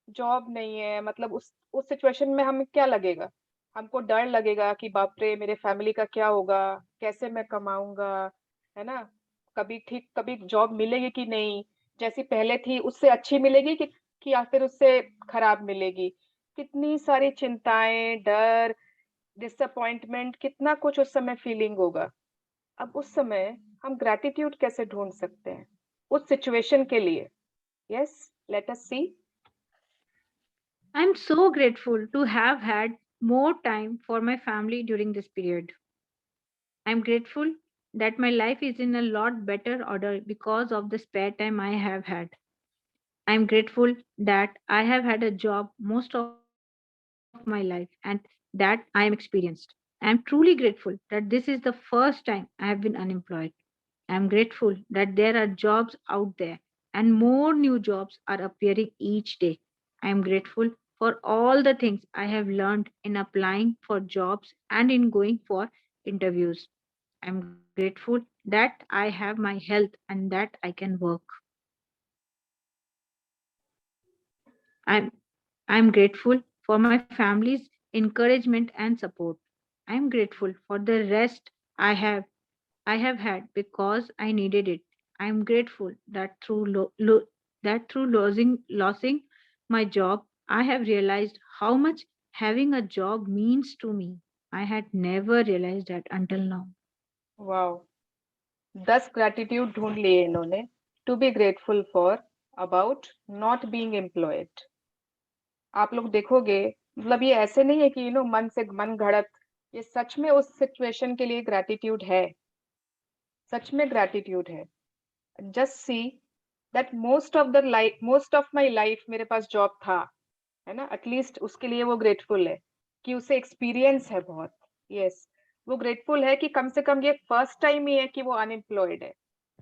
जॉब नहीं है, मतलब उस सिचुएशन में हमें क्या लगेगा? हमको डर लगेगा कि बाप रे मेरे फैमिली का क्या होगा, कैसे मैं कमाऊंगा, है ना? कभी जॉब मिलेगी कि नहीं, जैसी पहले थी उससे अच्छी मिलेगी कि या फिर उससे खराब मिलेगी। कितनी सारी चिंताएं, डर, डिसअपॉइंटमेंट, कितना कुछ उस समय फीलिंग होगा। अब उस समय हम ग्रैटिट्यूड कैसे ढूंढ सकते हैं उस सिचुएशन के लिए? Yes, let us see. I'm so grateful to have had more time for my family during this period. I'm grateful that my life is in a lot better order because of the spare time I have had. I'm grateful that I have had a job most of my life and that I am experienced. I'm truly grateful that this is the first time I have been unemployed. I'm grateful that there are jobs out there and more new jobs are appearing each day. I'm grateful for all the things I have learned in applying for jobs and in going for interviews. I'm grateful that I have my health and that I can work. I'm I'm grateful for my family's encouragement and support. I'm grateful for the rest I have had because I needed it. I'm grateful that through losing my job, I have realized how much having a job means to me. I had never realized that until now. Wow, 10 gratitude ढूंढ लिए इन्होंने to be grateful for about not being employed. आप लोग देखोगे, मतलब ये ऐसे नहीं है कि मन से मन घड़त, ये सच में उस सिचुएशन के लिए ग्रैटिट्यूड है, सच में ग्रैटिट्यूड है। Just see that most of my life मेरे पास जॉब था, है ना, एटलीस्ट उसके लिए वो ग्रेटफुल है कि उसे एक्सपीरियंस है बहुत। यस, वो ग्रेटफुल है कि कम से कम ये फर्स्ट टाइम ही है कि वो अनएम्प्लॉयड है।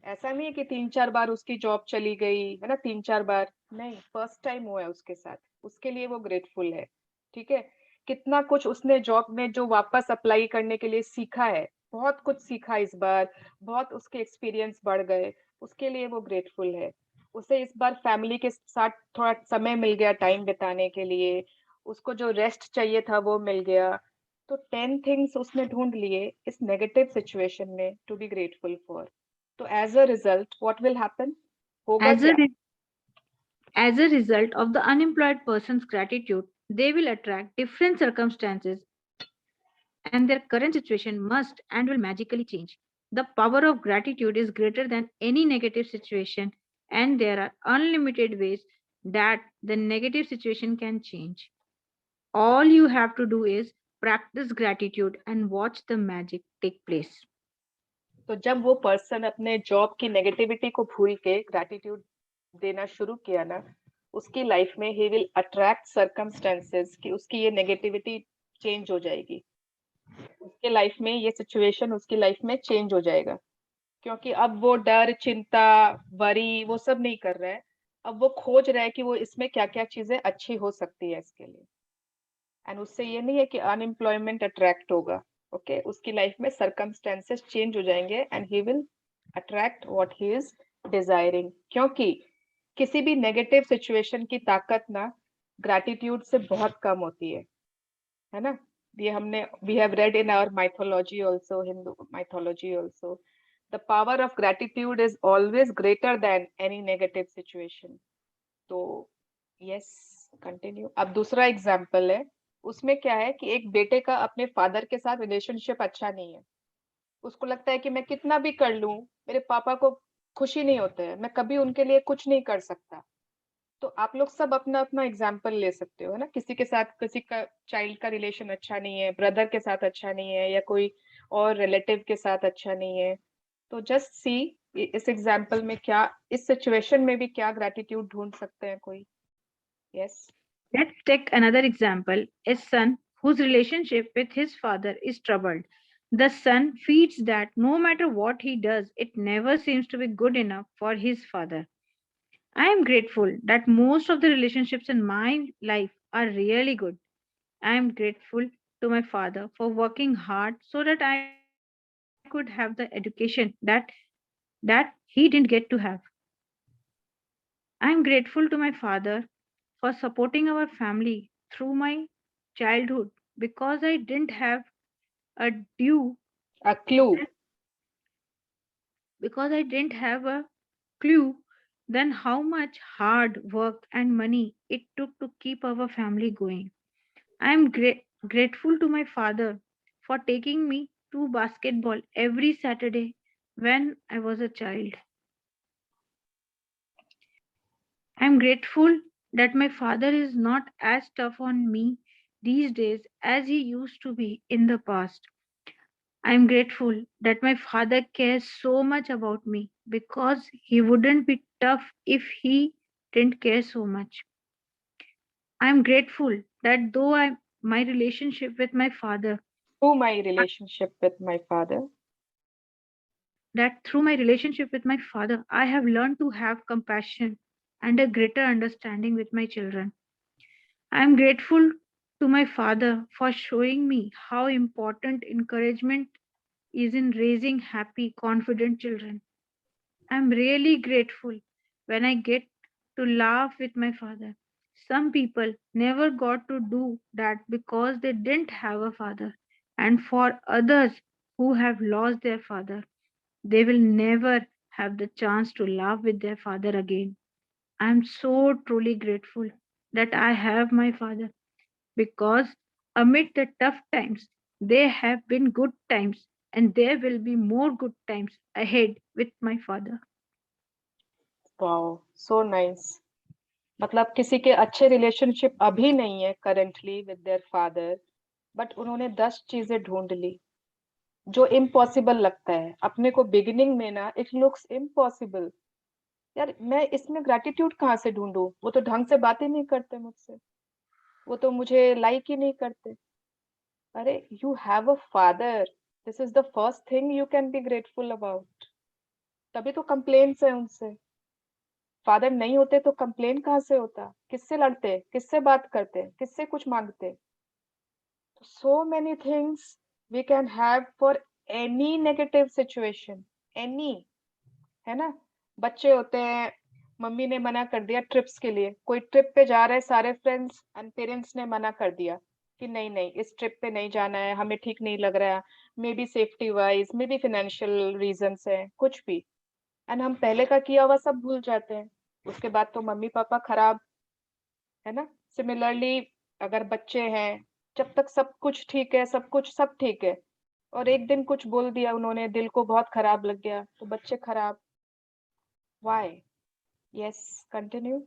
ऐसा नहीं है कि 3-4 बार उसकी जॉब चली गई, है ना, 3-4 बार नहीं, फर्स्ट टाइम हुआ है उसके साथ, उसके लिए वो ग्रेटफुल है। ठीक है, कितना कुछ उसने जॉब में जो वापस अप्लाई करने के लिए सीखा है, बहुत कुछ सीखा इस बार, बहुत उसके एक्सपीरियंस बढ़ गए, उसके लिए वो ग्रेटफुल है। उसे इस बार फैमिली के साथ थोड़ा समय मिल गया टाइम बिताने के लिए, उसको जो रेस्ट चाहिए था वो मिल गया। तो 10 थिंग्स उसने ढूंढ लिए इस नेगेटिव सिचुएशन में टू बी ग्रेटफुल फॉर। तो as a result what will happen, होगा As a क्या? As a result of the unemployed person's gratitude, they will attract different circumstances and their current situation must and will magically change. The power of gratitude is greater than any negative situation, and there are unlimited ways that the negative situation can change. All you have to do is practice gratitude and watch the magic take place. तो जब वो पर्सन अपने जॉब की नेगेटिविटी को भूल के ग्रैटिट्यूड देना शुरू किया ना, उसकी लाइफ में ही विल अट्रैक्ट सर्कमस्टेंसेस कि उसकी ये नेगेटिविटी चेंज हो जाएगी, उसके लाइफ में ये सिचुएशन उसकी लाइफ में चेंज हो जाएगा। क्योंकि अब वो डर, चिंता, वरी वो सब नहीं कर रहा है, अब वो खोज रहा है कि वो इसमें क्या क्या चीजें अच्छी हो सकती है इसके लिए। एंड उससे ये नहीं है कि अनएम्प्लॉयमेंट अट्रैक्ट होगा, ओके उसकी लाइफ में सर्कमस्टेंसेस चेंज हो जाएंगे and he will attract what he is desiring. क्योंकि किसी भी नेगेटिव सिचुएशन की ताकत ना ग्रैटिट्यूड से बहुत कम होती है ना। ये हमने we have read in our mythology also, Hindu mythology also, the power of gratitude is always greater than any negative situation. तो यस, कंटिन्यू। अब दूसरा एग्जांपल है, उसमें क्या है कि एक बेटे का अपने फादर के साथ रिलेशनशिप अच्छा नहीं है। उसको लगता है कि मैं कितना भी कर लूं, मेरे पापा को खुशी नहीं होते है, मैं कभी उनके लिए कुछ नहीं कर सकता। तो आप लोग सब अपना अपना एग्जाम्पल ले सकते हो, है ना। किसी के साथ किसी का चाइल्ड का रिलेशन अच्छा नहीं है, ब्रदर के साथ अच्छा नहीं है, या कोई और रिलेटिव के साथ अच्छा नहीं है। तो जस्ट सी इस एग्जाम्पल में क्या, इस सिचुएशन में भी क्या ग्रैटिट्यूड ढूंढ सकते हैं कोई। Yes Let's take another example. A son whose relationship with his father is troubled. The son feels that no matter what he does, it never seems to be good enough for his father. I am grateful that most of the relationships in my life are really good. I am grateful to my father for working hard so that I could have the education that he didn't get to have. I am grateful to my father for supporting our family through my childhood because I didn't have a clue because I didn't have a clue then how much hard work and money it took to keep our family going. I am grateful to my father for taking me to basketball every Saturday when I was a child. I am grateful that my father is not as tough on me these days as he used to be in the past. I am grateful that my father cares so much about me because he wouldn't be tough if he didn't care so much. I am grateful that my relationship with my father, through my relationship with my father, I have learned to have compassion and a greater understanding with my children. I am grateful to my father for showing me how important encouragement is in raising happy, confident children. I'm really grateful when I get to laugh with my father. Some people never got to do that because they didn't have a father. And for others who have lost their father, they will never have the chance to laugh with their father again. I'm so truly grateful that I have my father because amid the tough times, there have been good times and there will be more good times ahead with my father. Wow so nice. मतलब किसी के अच्छे रिलेशनशिप अभी नहीं है currently with their father, but उन्होंने 10 चीजें ढूंढ ली जो इम्पॉसिबल लगता है अपने को बिगिनिंग में ना, इट लुक्स इम्पॉसिबल। यार मैं इसमें ग्रैटिट्यूड कहाँ से ढूंढूं, वो तो ढंग से बातें नहीं करते मुझसे, वो तो मुझे लाइक ही नहीं करते। अरे you have a father, this is the first thing you can be grateful about. तभी तो कंप्लेन्स है उनसे। फादर नहीं होते तो कंप्लेन कहाँ से होता, किससे लड़ते, किससे बात करते, किससे कुछ मांगते। so many things we can have for any negative situation, any, है ना? बच्चे होते हैं, मम्मी ने मना कर दिया ट्रिप्स के लिए, कोई ट्रिप पे जा रहे हैं सारे फ्रेंड्स एंड पेरेंट्स ने मना कर दिया कि नहीं नहीं इस ट्रिप पे नहीं जाना है, हमें ठीक नहीं लग रहा है, may be safety wise, may be financial reasons है, कुछ भी, एंड हम पहले का किया हुआ सब भूल जाते हैं, उसके बाद तो मम्मी पापा खराब, है ना? सिमिलरली अगर बच्चे हैं, जब तक सब कुछ ठीक है, सब ठीक है, और एक दिन कुछ बोल दिया उन्होंने, दिल को बहुत खराब लग गया, तो बच्चे खराब। Why? Yes, continue.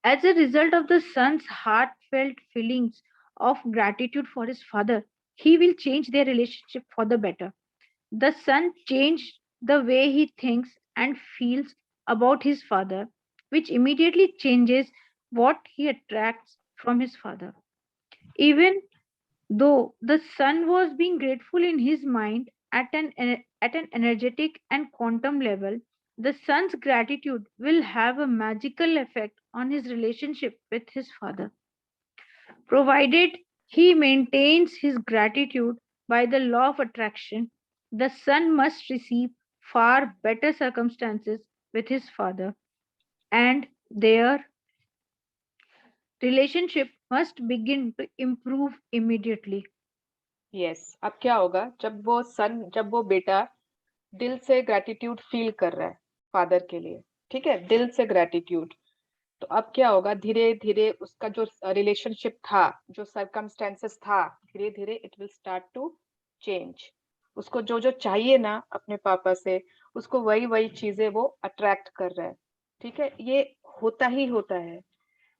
As a result of the son's heartfelt feelings of gratitude for his father, he will change their relationship for the better. The son changed the way he thinks and feels about his father, which immediately changes what he attracts from his father. Even though the son was being grateful in his mind at an energetic and quantum level, the son's gratitude will have a magical effect on his relationship with his father. Provided he maintains his gratitude by the law of attraction, the son must receive far better circumstances with his father, and their relationship must begin to improve immediately. Yes, अब क्या होगा जब वो बेटा दिल से ग्रैटिट्यूड फील कर रहा है फादर के लिए, ठीक है, दिल से ग्रैटिट्यूड, तो अब क्या होगा, धीरे धीरे उसका जो रिलेशनशिप था, जो सर्कमस्टेंसेस था, धीरे धीरे it will start to change. उसको जो जो चाहिए ना अपने पापा से, उसको वही वही चीजें वो अट्रैक्ट कर रहा है, ठीक है, ये होता ही होता है।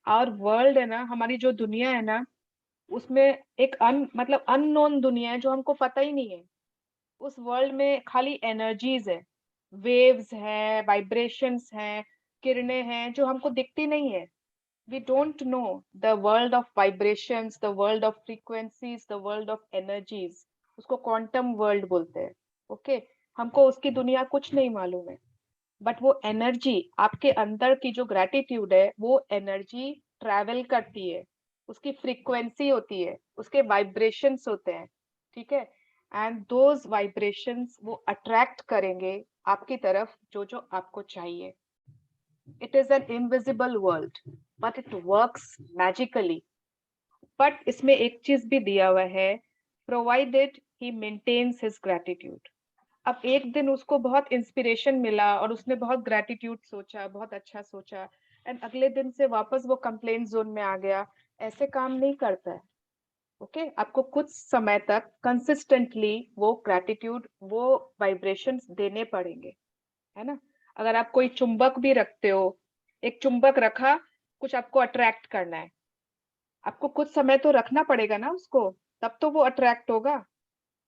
और वर्ल्ड है ना, हमारी जो दुनिया है ना, उसमें एक मतलब अननोन दुनिया है जो हमको पता ही नहीं है। उस वर्ल्ड में खाली एनर्जीज है, वेव्स है, वाइब्रेशंस हैं, किरणें हैं जो हमको दिखती नहीं है। We don't know the world of vibrations, the world of frequencies, the world of energies. उसको क्वांटम वर्ल्ड बोलते हैं, ओके? हमको उसकी दुनिया कुछ नहीं मालूम है, बट वो एनर्जी आपके अंदर की जो ग्रैटिट्यूड है, वो एनर्जी ट्रैवल करती है, उसकी फ्रीक्वेंसी होती है, उसके वाइब्रेशंस होते हैं, ठीक है, एंड दोज वाइब्रेशंस वो अट्रैक्ट करेंगे आपकी तरफ जो जो आपको चाहिए। It is an invisible world, but it works magically. But इसमें एक चीज भी दिया हुआ है, provided he maintains his gratitude. अब एक दिन उसको बहुत इंस्पिरेशन मिला और उसने बहुत ग्रैटिट्यूड सोचा, बहुत अच्छा सोचा, एंड अगले दिन से वापस वो कंप्लेंट जोन में आ गया, ऐसे काम नहीं करता है, ओके? आपको कुछ समय तक कंसिस्टेंटली वो ग्रैटिट्यूड, वो वाइब्रेशंस देने पड़ेंगे, है ना? अगर आप कोई चुंबक भी रखते हो, एक चुंबक रखा, कुछ आपको अट्रैक्ट करना है, आपको कुछ समय तो रखना पड़ेगा ना उसको, तब तो वो अट्रैक्ट होगा।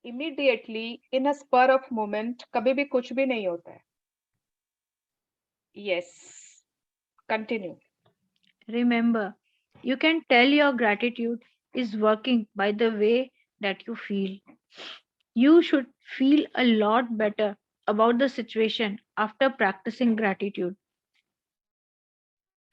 Immediately in a spur of moment कभी भी कुछ भी नहीं होता है। Yes, continue. Remember, you can tell your gratitude is working by the way that you feel. You should feel a lot better about the situation after practicing gratitude.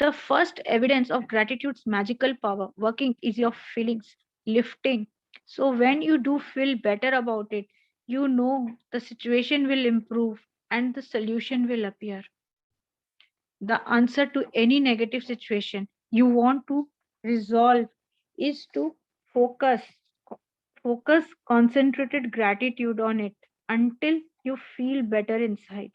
The first evidence of gratitude's magical power working is your feelings lifting. So, when you do feel better about it, you know the situation will improve and the solution will appear. The answer to any negative situation you want to resolve is to focus concentrated gratitude on it until you feel better inside.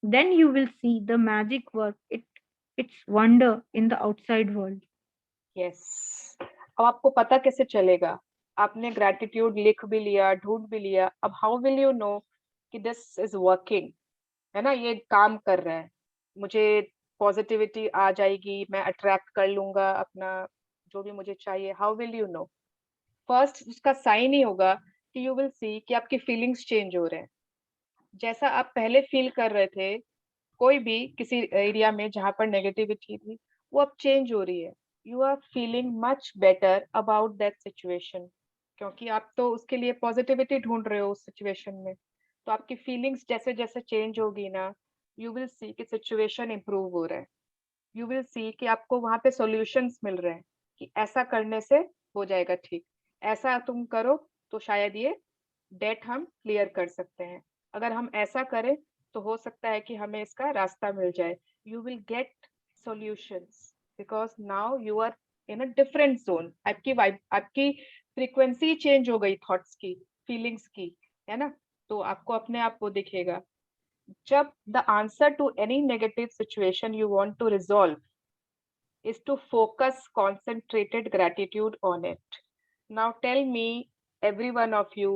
Then you will see the magic work its wonder in the outside world. Yes, अब आपको पता कैसे चलेगा? आपने ग्रैटिट्यूड लिख भी लिया, ढूंढ भी लिया, अब हाउ विल यू नो कि दिस इज वर्किंग, है ना, ये काम कर रहा है, मुझे पॉजिटिविटी आ जाएगी, मैं अट्रैक्ट कर लूंगा अपना जो भी मुझे चाहिए। How will you know? First उसका साइन ही होगा कि यू विल सी कि आपकी फीलिंग्स चेंज हो रहे हैं। जैसा आप पहले फील कर रहे थे कोई भी किसी एरिया में जहां पर नेगेटिविटी थी, वो अब चेंज हो रही है। You are feeling much better about that situation, क्योंकि आप तो उसके लिए पॉजिटिविटी ढूंढ रहे हो उस सिचुएशन में, तो आपकी फीलिंग्स जैसे जैसे चेंज होगी ना, यू विल सी कि सिचुएशन इंप्रूव हो रहा है, यू विल सी कि आपको वहां पे सॉल्यूशंस मिल रहे हैं कि ऐसा करने से हो जाएगा ठीक। ऐसा तुम करो तो शायद ये डेट हम क्लियर कर सकते हैं। अगर हम ऐसा करें तो हो सकता है कि हमें इसका रास्ता मिल जाए। You will get solutions because now you are in a different zone. आपकी फ्रीक्वेंसी चेंज हो गई, थॉट्स की, फीलिंग्स की, है ना? तो आपको अपने आप वो दिखेगा। जब the answer to any negative situation you want to resolve is to focus concentrated gratitude on it. Now tell me, every one of you,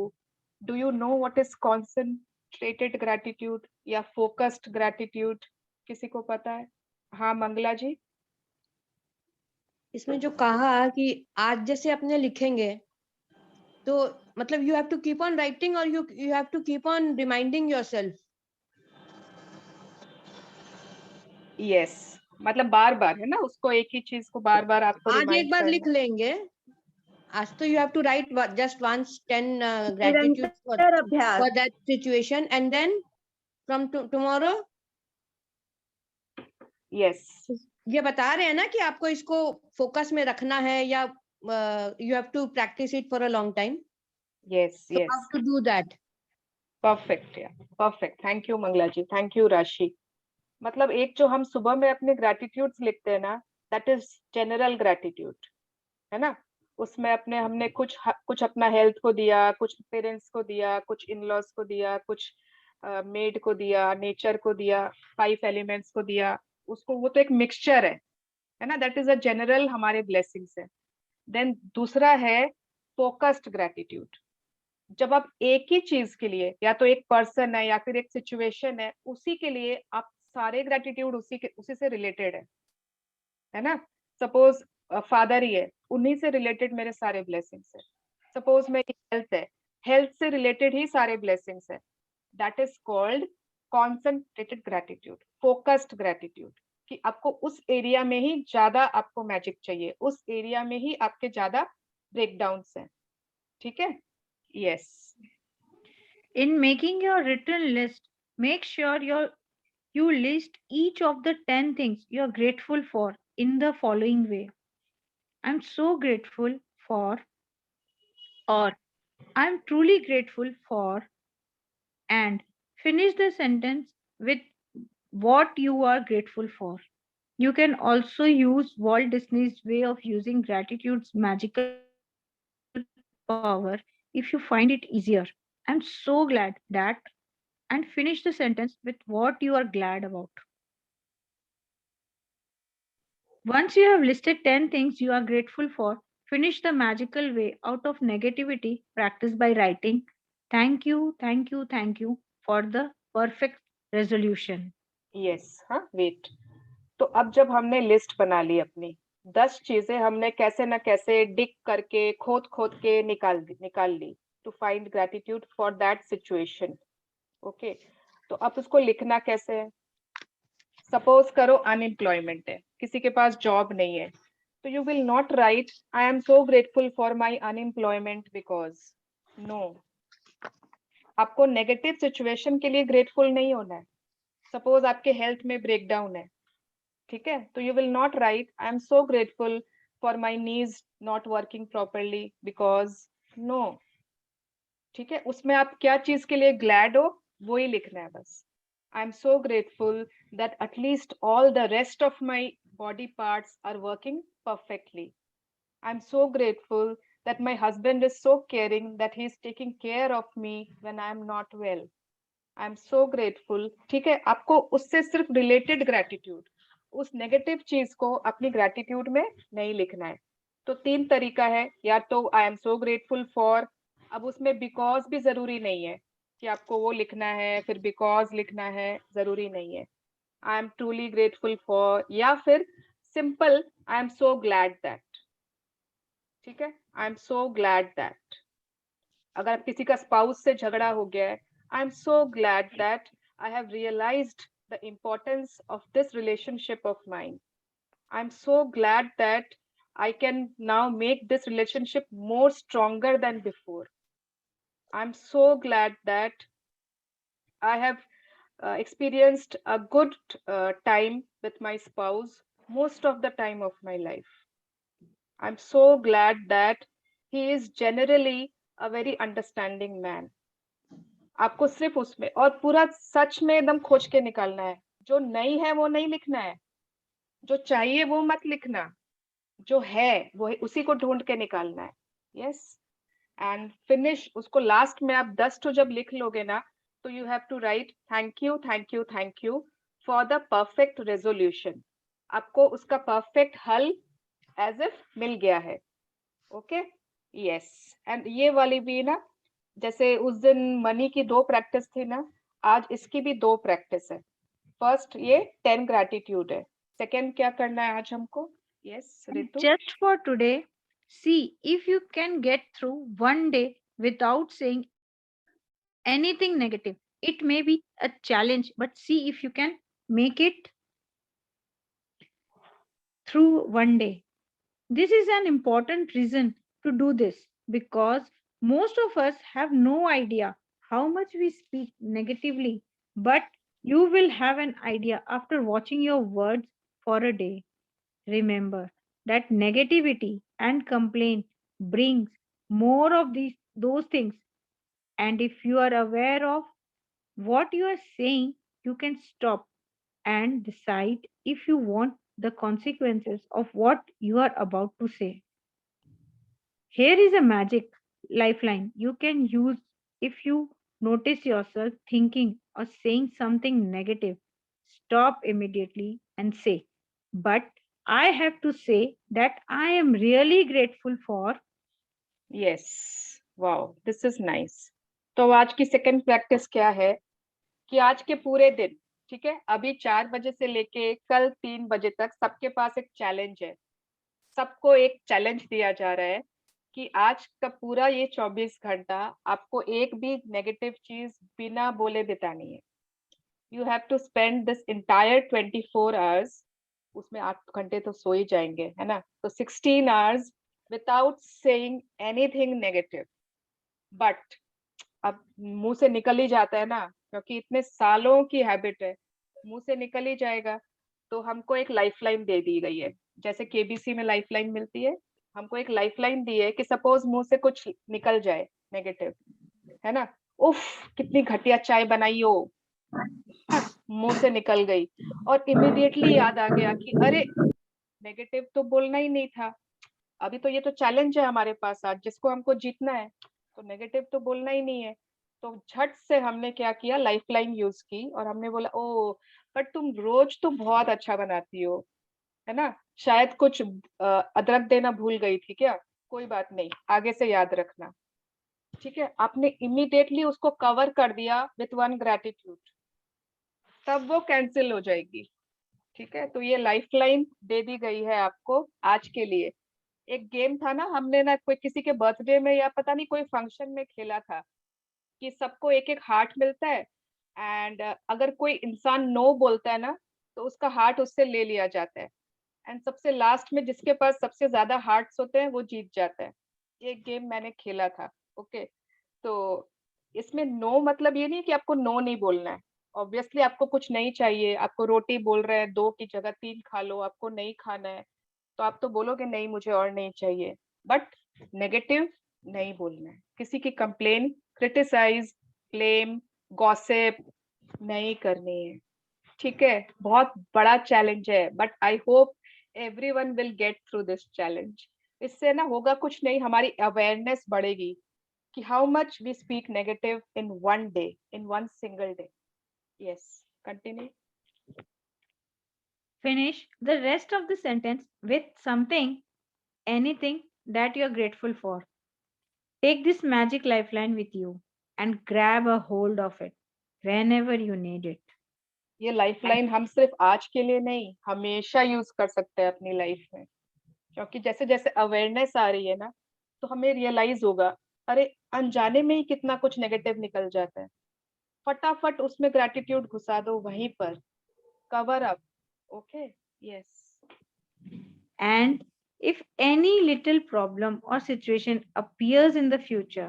do you know what is concentrated gratitude या focused gratitude? किसी को पता है? हाँ मंगला जी। इसमें जो कहा कि आज जैसे अपने लिखेंगे तो मतलब you have to keep on writing और you have to keep on reminding yourself. Yes, मतलब बार बार, है ना? उसको एक ही चीज को बार बार आपको आज रिमाइंड एक बार लिख लेंगे, आज तो you have to write just once 10 gratitude for that situation and then from tomorrow. Yes, ये बता रहे हैं ना कि आपको इसको फोकस में रखना है या you have to practise it for a long time. Yes So yes, how to do that? Perfect, perfect. Thank you Mangala ji, thank you Rashi. मतलब एक जो हम सुबह में अपने ग्रैटिट्यूड्स लिखते हैं ना, दैट इज जनरल ग्रैटिट्यूड, है ना? उसमें हमने कुछ अपना हेल्थ को दिया, कुछ पेरेंट्स को दिया, कुछ इन लॉज को दिया, कुछ मेड को दिया, नेचर को दिया, 5 एलिमेंट्स को दिया, उसको, वो तो एक मिक्सचर है ना? दैट इज अ जनरल हमारे ब्लेसिंग्स है। देन दूसरा है फोकस्ड ग्रैटिट्यूड। जब आप एक ही चीज के लिए, या तो एक पर्सन है या फिर एक सिचुएशन है, उसी के लिए आप सारे ग्रैटिट्यूड उसी से रिलेटेड है ना? सपोज फादर ही है, उन्हीं से रिलेटेड मेरे सारे ब्लेसिंग्स है। सपोज मेरी हेल्थ है, हेल्थ से रिलेटेड ही सारे ब्लेसिंग्स है। That is called concentrated gratitude, focused gratitude, कि आपको उस एरिया में ही ज्यादा आपको मैजिक चाहिए, उस एरिया में ही आपके ज्यादा ब्रेकडाउन्स हैं। ठीक है? Yes. In making your written list, make sure you list each of the 10 things you are grateful for in the following way. I'm so grateful for, or I'm truly grateful for, and finish the sentence with what you are grateful for. You can also use Walt Disney's way of using gratitude's magical power if you find it easier. I'm so glad that, and finish the sentence with what you are glad about. Once you have listed 10 things you are grateful for, finish the magical way out of negativity practice by writing, thank you, thank you, thank you for the perfect resolution. Yes, हाँ, वेट। तो अब जब हमने लिस्ट बना ली अपनी, 10 चीजें हमने कैसे ना कैसे डिग करके, खोद खोद के निकाल ली to find gratitude for that situation. Okay, तो अब उसको लिखना कैसे है? सपोज करो अनएम्प्लॉयमेंट है, किसी के पास जॉब नहीं है, तो you will not write I am so grateful for my unemployment because, no, आपको नेगेटिव सिचुएशन के लिए ग्रेटफुल नहीं होना है। सपोज आपके हेल्थ में ब्रेकडाउन है, ठीक है, तो you will not write I am so grateful for my knees not working properly because, no. ठीक है, उसमें आप क्या चीज के लिए ग्लैड हो वो ही लिखना है बस। I am so grateful that at least all the rest of my body parts are working perfectly. I am so grateful that my husband is so caring that he is taking care of me when I am not well. I am so grateful. ठीक है, आपको उससे सिर्फ रिलेटेड ग्रैटिट्यूड, उस नेगेटिव चीज को अपनी ग्रैटिट्यूड में नहीं लिखना है। तो 3 तरीका है, या तो आई एम सो ग्रेटफुल फॉर, अब उसमें बिकॉज भी जरूरी नहीं है कि आपको वो लिखना है, फिर बिकॉज लिखना है, जरूरी नहीं है। I am truly grateful for, या फिर simple I am so glad that. ठीक है, I am so glad that. अगर किसी का स्पाउस से झगड़ा हो गया है, I am so glad that I have realised the importance of this relationship of mine. I am so glad that I can now make this relationship more stronger than before. I am so glad that I have experienced a good time with my spouse most of the time of my life. I'm so glad that he is generally a very understanding man. आपको सिर्फ उसमें और पूरा सच में एकदम खोज के निकालना है, जो नहीं है वो नहीं लिखना है, जो चाहिए वो मत लिखना, जो है वो उसी को ढूंढ के निकालना है. यस, एंड फिनिश उसको लास्ट में आप 10 तो जब लिख लोगे ना, तो you have to write thank you thank you thank you for the perfect resolution. आपको उसका परफेक्ट हल एज इफ मिल गया है. Okay, yes. एंड ये वाली भी ना, जैसे उस दिन मनी की 2 प्रैक्टिस थी ना, आज इसकी भी 2 प्रैक्टिस है. फर्स्ट ये 10 ग्रैटिट्यूड है. सेकंड क्या करना है आज हमको? Yes Ritu. Just for today, see if you can get through one day without saying anything negative. It may be a challenge, but see if you can make it through one day. This is an important reason to do this because most of us have no idea how much we speak negatively, but you will have an idea after watching your words for a day. Remember that negativity and complaint brings more of those things, and if you are aware of what you are saying, you can stop and decide if you want the consequences of what you are about to say. Here is a magic lifeline you can use if you notice yourself thinking or saying something negative. Stop immediately and say, "But I have to say that I am really grateful for." Yes, wow, this is nice. तो आज की सेकंड प्रैक्टिस क्या है कि आज के पूरे दिन, ठीक है, अभी 4 बजे से लेके कल 3 बजे तक सबके पास एक चैलेंज है. सबको एक चैलेंज दिया जा रहा है कि आज का पूरा ये 24 घंटा आपको एक भी नेगेटिव चीज बिना बोले बितानी है. You have to spend this entire 24 hours. उसमें 8 घंटे तो सो ही जाएंगे, है ना, तो 16 hours without saying anything negative. But अब मुंह से निकल ही जाता है ना, क्योंकि इतने सालों की हैबिट है, मुंह से निकल ही जाएगा. तो हमको एक लाइफलाइन दे दी गई है, जैसे केबीसी में लाइफलाइन मिलती है, हमको एक लाइफलाइन दी है कि सपोज मुंह से कुछ निकल जाए नेगेटिव, है ना, उफ कितनी घटिया चाय बनाई हो, मुंह से निकल गई, और इमीडिएटली याद आ गया कि अरे नेगेटिव तो बोलना ही नहीं था, अभी तो ये तो चैलेंज है हमारे पास आज जिसको हमको जीतना है, तो नेगेटिव तो बोलना ही नहीं है. तो झट से हमने क्या किया, लाइफलाइन यूज की और हमने बोला, ओ बट तुम रोज तो बहुत अच्छा बनाती हो, है ना, शायद कुछ अदरक देना भूल गई थी क्या, कोई बात नहीं, आगे से याद रखना. ठीक है, आपने इमीडिएटली उसको कवर कर दिया विथ 1 ग्रैटिट्यूड, तब वो कैंसिल हो जाएगी. ठीक है, तो ये लाइफलाइन दे दी गई है आपको आज के लिए. एक गेम था ना, हमने ना कोई किसी के बर्थडे में या पता नहीं कोई फंक्शन में खेला था कि सबको एक एक हार्ट मिलता है, एंड अगर कोई इंसान नो बोलता है ना तो उसका हार्ट उससे ले लिया जाता है, एंड सबसे लास्ट में जिसके पास सबसे ज्यादा हार्ट्स होते हैं वो जीत जाता है. ये गेम मैंने खेला था. ओके, तो इसमें नो मतलब ये नहीं कि आपको नो नहीं बोलना है. ऑब्वियसली आपको कुछ नहीं चाहिए, आपको रोटी बोल रहे हैं 2 की जगह 3 खा लो, आपको नहीं खाना है, तो आप तो बोलोगे नहीं मुझे और नहीं चाहिए, बट नेगेटिव नहीं बोलना है. किसी की कंप्लेन, क्रिटिसाइज, ब्लेम, गॉसिप नहीं करनी है. ठीक है, बहुत बड़ा चैलेंज है, but I hope everyone will get through this challenge. इससे ना होगा कुछ नहीं, हमारी अवेयरनेस बढ़ेगी कि how much we speak negative in 1 day, in 1 single day. Yes, continue. Finish the rest of the sentence with something, anything that you are grateful for. Take this magic lifeline with you and grab a hold of it whenever you need it. ये लाइफलाइन हम सिर्फ आज के लिए नहीं, हमेशा यूज कर सकते हैं अपनी लाइफ में, क्योंकि जैसे जैसे अवेयरनेस आ रही है ना, तो हमें रियलाइज होगा अरे अनजाने में ही कितना कुछ नेगेटिव निकल जाता है. फटाफट उसमें ग्रैटिट्यूड घुसा दो वहीं पर, cover up. Okay, yes. And if any little problem or situation appears in the future,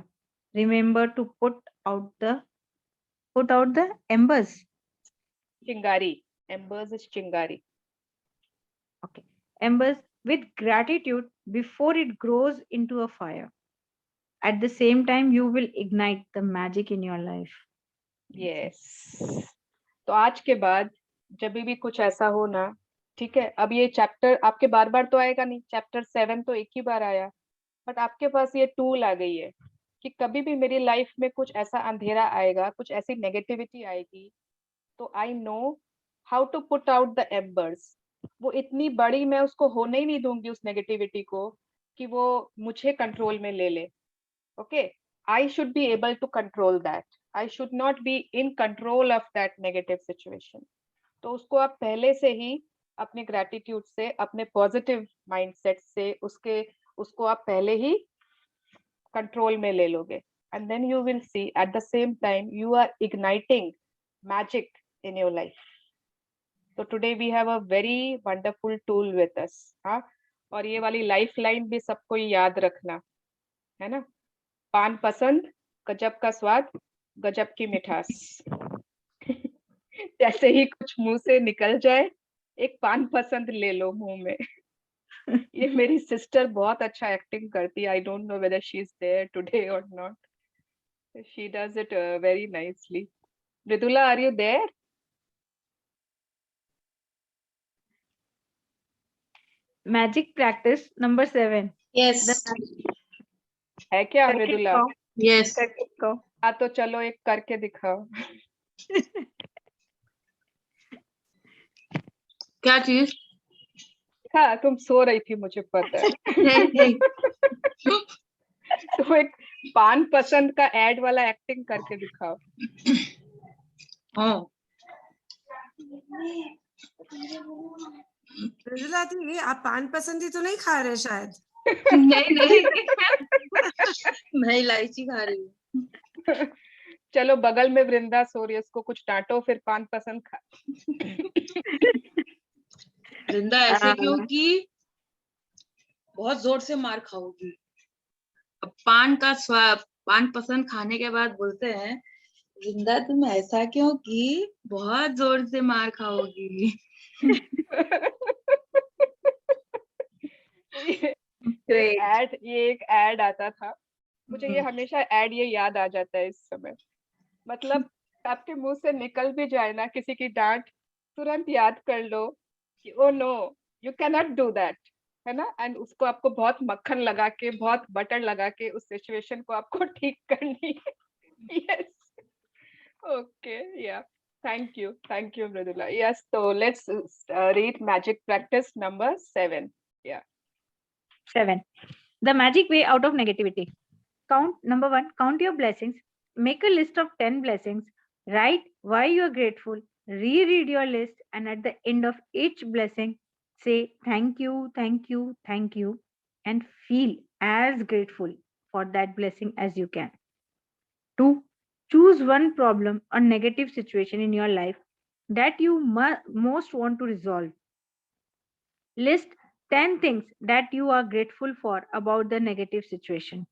remember to put out the embers. चिंगारी, embers is चिंगारी. Okay, embers with gratitude before it grows into a fire. At the same time, you will ignite the magic in your life. Yes. तो आज के बाद जब भी कुछ ऐसा हो ना, ठीक है, अब ये चैप्टर आपके बार बार तो आएगा नहीं, चैप्टर 7 तो एक ही बार आया, बट आपके पास ये टूल आ गई है कि कभी भी मेरी लाइफ में कुछ ऐसा अंधेरा आएगा, कुछ ऐसी नेगेटिविटी आएगी, तो I know how to put out the embers. वो इतनी बड़ी मैं उसको होने ही नहीं दूंगी उस नेगेटिविटी को कि वो मुझे कंट्रोल में ले ले. Okay, I should be able to control that. I should not be in control of that negative situation. तो उसको आप पहले से ही अपने ग्रेटिट्यूड से, अपने पॉजिटिव माइंडसेट से उसको आप पहले ही कंट्रोल में ले लोगे. And then you will see at the same time you are igniting magic in your life. So today we have a very wonderful tool with us. हाँ, और ये वाली लाइफ लाइन भी सबको याद रखना है ना. पान पसंद, गजब का स्वाद, गजब की मिठास. जैसे ही कुछ मुंह से निकल जाए, एक पान पसंद ले लो मुंह में. ये मेरी सिस्टर बहुत अच्छा एक्टिंग करती है. I don't know whether she is there today और not. She does it very nicely. Mridula, are you there? Magic practice number 7. Yes. है क्या मृदुला? Yes. हाँ, तो चलो एक करके दिखाओ. क्या चीज? हाँ, तुम सो रही थी, मुझे पता है. नहीं. तो एक पान पसंद का एड वाला एक्टिंग करके दिखाओ. मृदुला दी, आप पान पसंद ही तो नहीं खा रहे शायद? नहीं. मैं इलायची खा रही हूँ. चलो, बगल में वृंदा सो रही है, उसको कुछ डांटो, फिर पान पसंद खा. वृंदा ऐसे क्यों कि बहुत जोर से मार खाओगी. अब पान पसंद खाने के बाद बोलते हैं, वृंदा तुम ऐसा क्यों कि बहुत जोर से मार खाओगी. ये एक एड आता था मुझे, ये हमेशा एड ये याद आ जाता है इस समय. मतलब आपके मुंह से निकल भी जाए ना किसी की डांट, तुरंत याद कर लो कि oh no, you can not do that, है ना. एंड उसको आपको बहुत मक्खन लगा के, बहुत बटर लगा के उस सिचुएशन को आपको ठीक करनी है. यस, ओके, या, थैंक यू मृदुला. यस, तो let's read magic practice number 7. या 7. The magic way out of negativity. Number 1, count your blessings. Make a list of 10 blessings. Write why you are grateful. Reread your list, and at the end of each blessing, say thank you, thank you, thank you, and feel as grateful for that blessing as you can. 2, choose one problem or negative situation in your life that you most want to resolve. List 10 things that you are grateful for about the negative situation.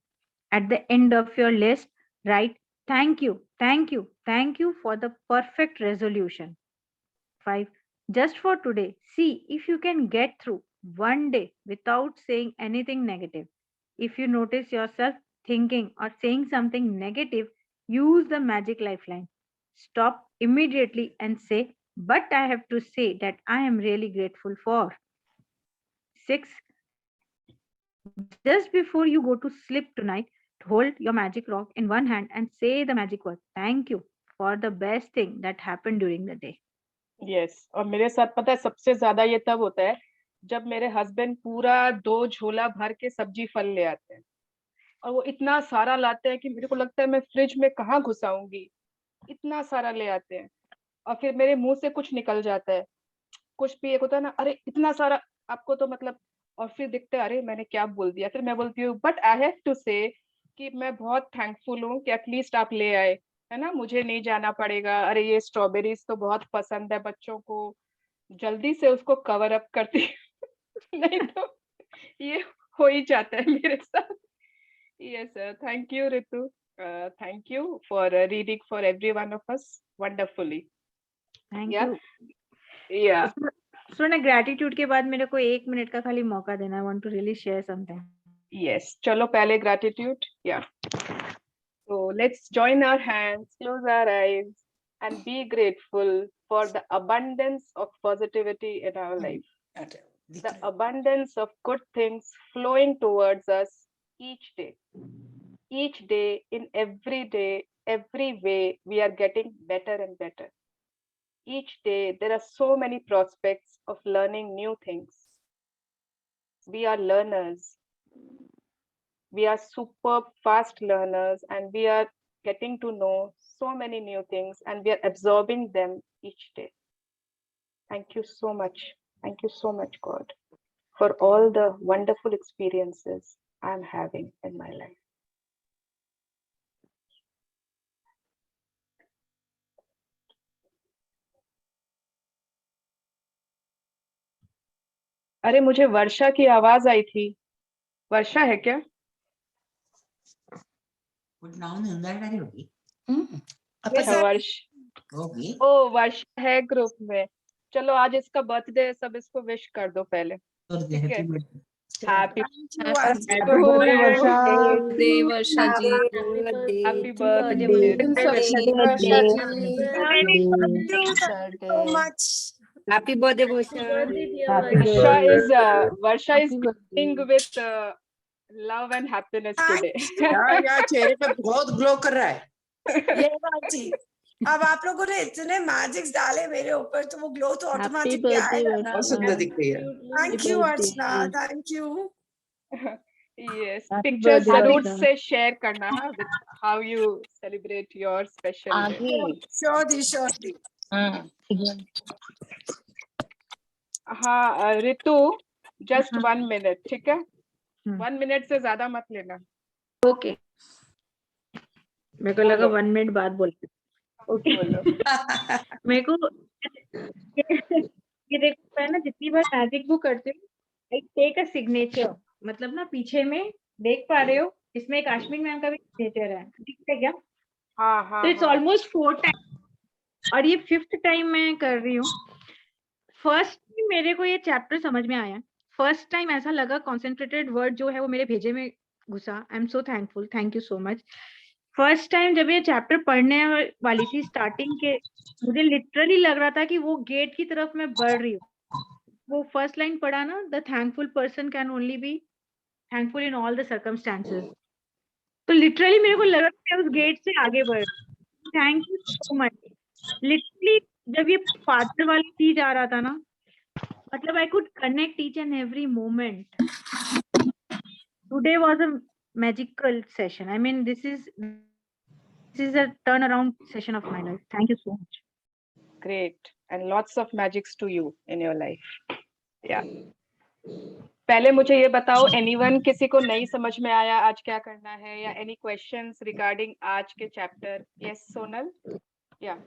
At the end of your list, write thank you, thank you, thank you for the perfect resolution. 5, just for today, see if you can get through one day without saying anything negative. If you notice yourself thinking or saying something negative, use the magic lifeline. Stop immediately and say, but I have to say that I am really grateful for. 6, just before you go to sleep tonight, hold your magic rock in one hand and say the magic word, thank you, for the best thing that happened during the day. Yes, और मेरे साथ पता है सबसे ज्यादा ये तब होता है जब मेरे हस्बैंड पूरा 2 झोला भर के सब्जी फल ले आते हैं, और वो इतना सारा लाते हैं कि मेरे को लगता है मैं फ्रिज में कहाँ घुसाऊंगी. इतना सारा ले आते हैं, और फिर मेरे मुंह से कुछ निकल जाता है, कुछ भी एक होता है ना, अरे इतना सारा आपको तो मतलब, और फिर दिखता है अरे मैंने क्या बोल दिया. फिर मैं बोलती हूँ बट आई हैव टू से कि मैं बहुत थैंकफुल हूँ कि एटलीस्ट आप ले आए, है ना, मुझे नहीं जाना पड़ेगा. अरे ये स्ट्रॉबेरीज तो बहुत पसंद है बच्चों को, जल्दी से उसको कवर अप करती नहीं तो ये हो ही जाता है मेरे साथ. Yes, thank you Ritu, thank you for reading for every one of us wonderfully. Thank you. Yeah. सुना ग्रैटिट्यूड के बाद मेरे को 1 मिनट का खाली मौका देना, I want to really share something. Yes, चलो पहले ग्रैटिट्यूड। या so let's join our hands, close our eyes, and be grateful for the abundance of positivity in our life, the abundance of good things flowing towards us each day, in every day, every way we are getting better and better. Each day there are so many prospects of learning new things. We are learners. We are super fast learners, and we are getting to know so many new things, and we are absorbing them each day. Thank you so much. Thank you so much, God, for all the wonderful experiences I'm having in my life. अरे मुझे वर्षा की आवाज आई थी। वर्षा है क्या? ओ वर्षा है ग्रुप में। चलो आज इसका बर्थडे है, सब इसको विश कर दो पहले, ठीक है? Happy birthday Varsha ji. Happy birthday Happy birthday, Bhushan. Varsha is glowing with love and happiness today. यार चेहरे पे बहुत ग्लो कर रहा है ये बात जी। अब आप लोगों ने इतने मैजिक्स डाले मेरे ऊपर तो वो ग्लो तो ऑटोमेटिकली आएगा ना। बहुत सुंदर दिख रही है। Thank you Archana, thank you. Yes, pictures जरूर से शेयर करना है with how you celebrate your special day. Surely. हाँ रितु, जस्ट 1 मिनट, ठीक है? 1 मिनट से ज्यादा मत लेना। ओके, मेरे को लगा 1 मिनट बाद बोलते। ओके मेरे को ये देखो, मैं ना जितनी बार मैजिक बुक करती हूँ, आई टेक अ सिग्नेचर, मतलब ना पीछे में देख पा रहे हो, इसमें काश्मीर मैम का भी सिग्नेचर है, ठीक है क्या? हाँ हाँ। तो इट्स ऑलमोस्ट 4 टाइम और ये 5th टाइम मैं कर रही हूँ। फर्स्ट मेरे को ये चैप्टर समझ में आया, फर्स्ट टाइम ऐसा लगा कॉन्सेंट्रेटेड वर्ड जो है वो मेरे भेजे में घुसा। आई am so thankful, thank you so much. First time जब ये चैप्टर पढ़ने वाली थी स्टार्टिंग के, मुझे लिटरली लग रहा था कि वो गेट की तरफ मैं बढ़ रही हूँ। वो फर्स्ट लाइन पढ़ा ना, the thankful person can only be thankful in all the circumstances, तो लिटरली मेरे को लगा कि मैं उस गेट से आगे बढ़ रही हूँ। Thank you so much. Literally जब ये फादर वाली चीज आ रहा था ना, मतलब I could connect each and every moment. Today was a magical session. I mean this is a turn around session of my life. Thank you so much. Great, and lots of magics to you in your life. या पहले मुझे ये बताओ, एनीवन, किसी को नहीं समझ में आया आज क्या करना है, या एनी क्वेश्चंस रिगार्डिंग आज के चैप्टर? यस सोनल। या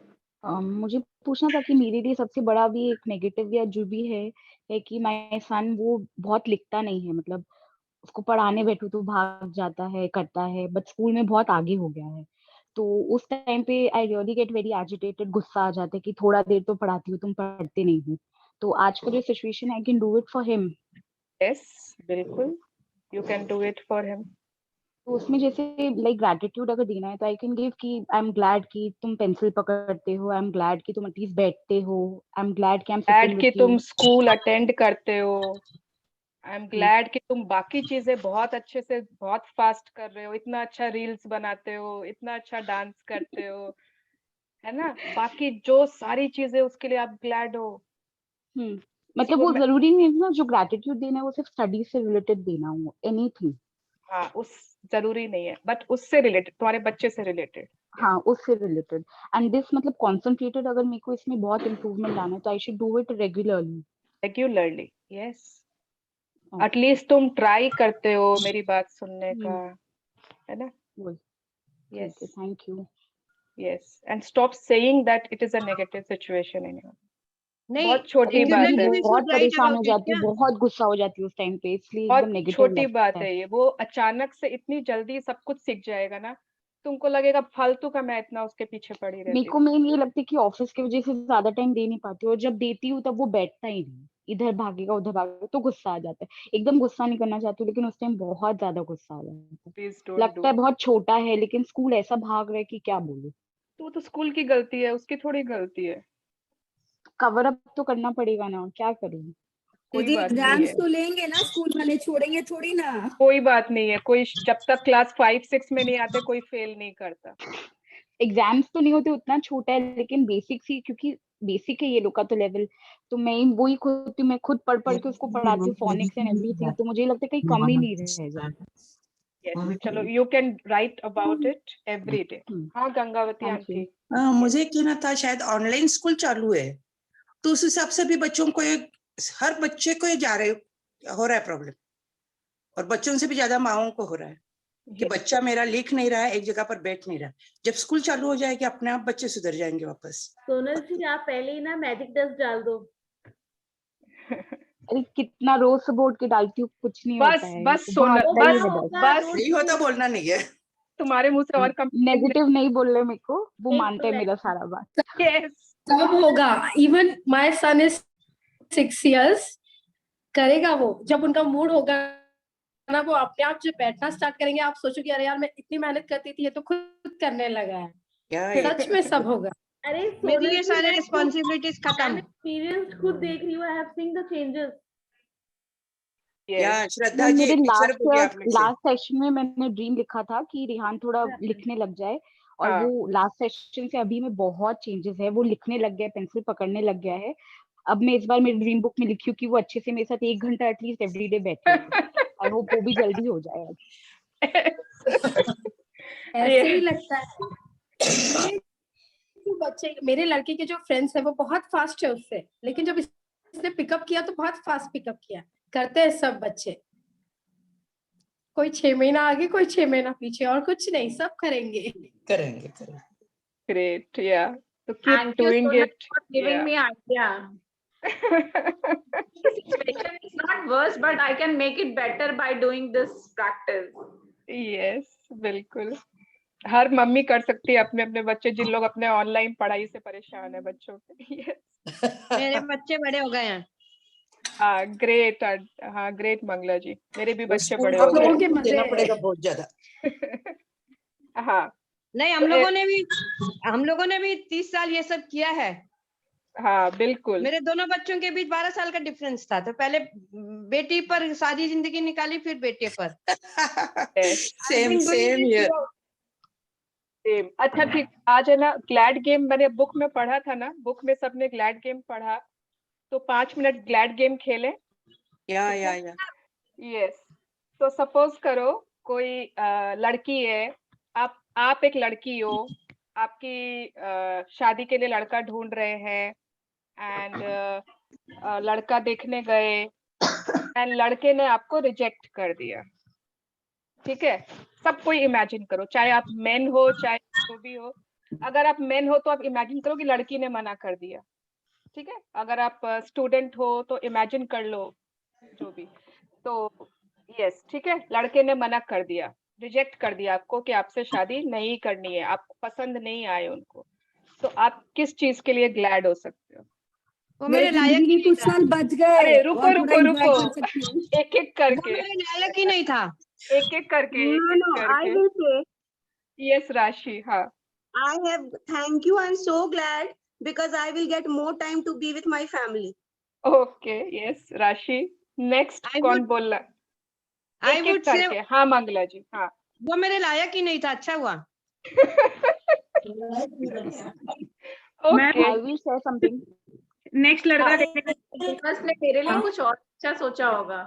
मुझे पूछना था कि मेरे लिए सबसे बड़ा भी एक नेगेटिव या जो भी है कि माय सन वो बहुत लिखता नहीं है, मतलब उसको पढ़ाने बैठो तो भाग जाता है, करता है, बट स्कूल में बहुत आगे हो गया है। तो उस टाइम पे I really get very agitated, गुस्सा आ जाता है कि थोड़ा देर तो पढ़ाती हूँ, तुम पढ़ते नहीं हो। तो आज का जो situation I can do it for him. Yes बिल्कुल, you can do it for him. तो उसमें जैसे लाइक ग्रैटिट्यूड अगर देना है तो आई कैन गिव कि आई एम ग्लैड कि तुम पेंसिल पकड़ते हो, आई एम ग्लैड कि तुम एटलीस्ट बैठते हो, आई एम ग्लैड कि आई एम सिटिंग कि विद तुम यू, स्कूल अटेंड करते हो, आई एम ग्लैड कि तुम बाकी चीजें बहुत अच्छे से बहुत फास्ट कर रहे हो, इतना अच्छा रील्स बनाते हो, इतना अच्छा डांस करते हो, है ना? बाकी जो सारी चीजें उसके लिए आप ग्लैड हो। मतलब वो जरूरी नहीं है ना जो ग्रैटिट्यूड देना है वो सिर्फ स्टडी से रिलेटेड देना हो, एनीथिंग। हाँ, उस जरूरी नहीं है, बट उससे रिलेटेड, तुम्हारे बच्चे से रिलेटेड। हाँ, उससे रिलेटेड। एंड दिस मतलब कॉन्सेंट्रेटेड, अगर मेरे को इसमें बहुत इम्प्रूवमेंट लाना है तो I should do it regularly. Yes, at least तुम ट्राई करते हो मेरी बात सुनने का, है ना? Yes, thank you. Yes, and stop saying that it is a negative situation in your. नहीं, बहुत छोटी बात है, बहुत परेशान हो जाती हूँ, बहुत गुस्सा हो जाती हूँ उस टाइम पे, इसलिए एकदम नेगेटिव छोटी बात है ये। वो अचानक से इतनी जल्दी सब कुछ सीख जाएगा ना, तुमको लगेगा फालतू का मैं इतना उसके पीछे पड़ी रहती। मेरे को मेन ये लगता है कि ऑफिस की वजह से ज्यादा टाइम दे नहीं पाती हूँ, और जब देती हूँ तब वो बैठता ही नहीं। इधर भागेगा उधर भागेगा तो गुस्सा आ जाता है। एकदम गुस्सा नहीं करना चाहती हूँ, लेकिन उस टाइम बहुत ज्यादा गुस्सा आ जाता है। प्लीज डोंट लगता है डू। बहुत छोटा है, लेकिन स्कूल ऐसा भाग रहा है कि क्या बोलूं। तो वो तो स्कूल की गलती है, उसकी थोड़ी गलती है। कवर अप तो करना पड़ेगा ना, क्या करूं। कोई दीदी बात नहीं एग्जाम्स है, तो लेंगे ना, स्कूल वाले छोड़ेंगे थोड़ी ना। कोई बात नहीं है। कोई जब तक क्लास 5-6 में नहीं आते कोई फेल नहीं करता। एग्जाम्स तो नहीं होते, उतना छोटा है, लेकिन बेसिक्स ही, क्योंकि बेसिक है ये लोग का तो लेवल। तो वही खुद मैं खुद पढ़ पढ़ के उसको पढ़ाती हूँ, फोनिक्स एंड एवरीथिंग। तो मुझे लगता है कहीं कम ही नहीं रह जाता। Yes, चलो you can write about it every day. हाँ गंगावती थैंक यू। आंटी। मुझे कहना था, शायद ऑनलाइन स्कूल चालू है तो उस हिसाब से भी बच्चों को हर बच्चे को ये हो रहा है प्रॉब्लम, और बच्चों से भी ज्यादा माओं को हो रहा है कि बच्चा मेरा लिख नहीं रहा है, एक जगह पर बैठ नहीं रहा। जब स्कूल चालू हो जाएगी अपने आप बच्चे सुधर जाएंगे वापस। सोनल जी आप पहले ही ना मैजिक डस्ट डाल दो। अरे कितना रोज बोर्ड के डालती हूँ, कुछ नहीं होता है। बस तो सोनल, भागता ही है बस नहीं होता बोलना नहीं है, तुम्हारे मुंह से और कम नेगेटिव नहीं बोल रहे मेरे को, वो मानते हैं मेरा सारा बात। सब होगा। Even my son is 6 years, करेगा वो। जब उनका मूड होगा ना, वो अपने आप जो बैठना स्टार्ट करेंगे, आप सोचोगे अरे यार मैं इतनी मेहनत करती थी, ये तो खुद करने लगा है। सच में सब होगा। अरे मेरी ये सारे रिस्पॉन्सिबिलिटीज खत्म। एक्सपीरियंस खुद देख रही हूँ, I have seen the changes. या श्रद्धा जी मेरे एक टीचर बोली आप में से। लास्ट सेशन में मैंने ड्रीम लिखा था कि रिहान थोड़ा लिखने लग जाए, और हाँ। वो लास्ट सेशन से अभी में बहुत चेंजेस है। वो लिखने लग गया है, पेंसिल पकड़ने लग गया है। अब मैं इस बार मेरी ड्रीम बुक में लिखी हूँ कि वो अच्छे से मेरे साथ 1 घंटा एटलीस्ट एवरीडे बैठे, और वो भी जल्दी हो जाए। ऐसे ही लगता है। जो बच्चे मेरे लड़के के जो फ्रेंड्स है वो बहुत फास्ट है उससे, लेकिन जब इसने पिकअप किया तो बहुत फास्ट पिकअप किया। करते हैं सब बच्चे, कोई 6 महीना आगे कोई 6 महीना पीछे, और कुछ नहीं, सब करेंगे। करेंगे। ग्रेट, या तो keep Thank you, doing Sonal, it. for giving me idea. Situation is not worse, but I can make it better by doing this practice. Yes बिल्कुल, हर मम्मी कर सकती है अपने अपने बच्चे, जिन लोग अपने ऑनलाइन पढ़ाई से परेशान है बच्चों के। yes. मेरे बच्चे बड़े हो गए हैं। हाँ ग्रेट, हाँ ग्रेट मंगला जी, मेरे भी बच्चे बड़े को हो गए। देना पड़ेगा बहुत ज्यादा। हाँ नहीं, हम लोगों ने भी 30 साल ये सब किया है। हाँ बिल्कुल। मेरे दोनों बच्चों के बीच 12 साल का डिफरेंस था, तो पहले बेटी पर सारी जिंदगी निकाली, फिर बेटे पर। Same here. सेम। अच्छा ठीक, आज है ना ग्लैड गेम, मैंने बुक में पढ़ा था ना, बुक में सबने ग्लैड गेम पढ़ा, तो 5 मिनट ग्लैड गेम खेले। या यस, तो सपोज करो कोई लड़की है, आप एक लड़की हो, आपकी शादी के लिए लड़का ढूंढ रहे हैं, एंड लड़का देखने गए एंड लड़के ने आपको रिजेक्ट कर दिया। ठीक है, सब कोई इमेजिन करो, चाहे आप मेन हो चाहे जो भी हो। अगर आप मेन हो तो आप इमेजिन करो कि लड़की ने मना कर दिया। ठीक है, अगर आप स्टूडेंट हो तो इमेजिन कर लो जो भी। तो यस ठीक है, लड़के ने मना कर दिया, रिजेक्ट कर दिया आपको कि आपसे शादी नहीं करनी है, आपको पसंद नहीं आए उनको। तो आप किस चीज के लिए ग्लैड हो सकते हो? वो मेरे लायक ही कुछ साल बच गए। अरे रुको और रुको थोड़ा रुको, enjoy कर सकती हूँ। एक एक करके, मेरे लायक ही नहीं था। एक एक करके, I will say, यस राशि। हाँ thank you. I'm so glad because I will get more time to be with my family. Okay, yes राशि। नेक्स्ट कौन बोल रहा? I एक एक would say करके। हाँ मंगला जी। हाँ वो मेरे लायक ही नहीं था। अच्छा हुआ। Okay, I will say something. Next लड़का यूनिवर्स ने मेरे लिए कुछ और अच्छा सोचा होगा।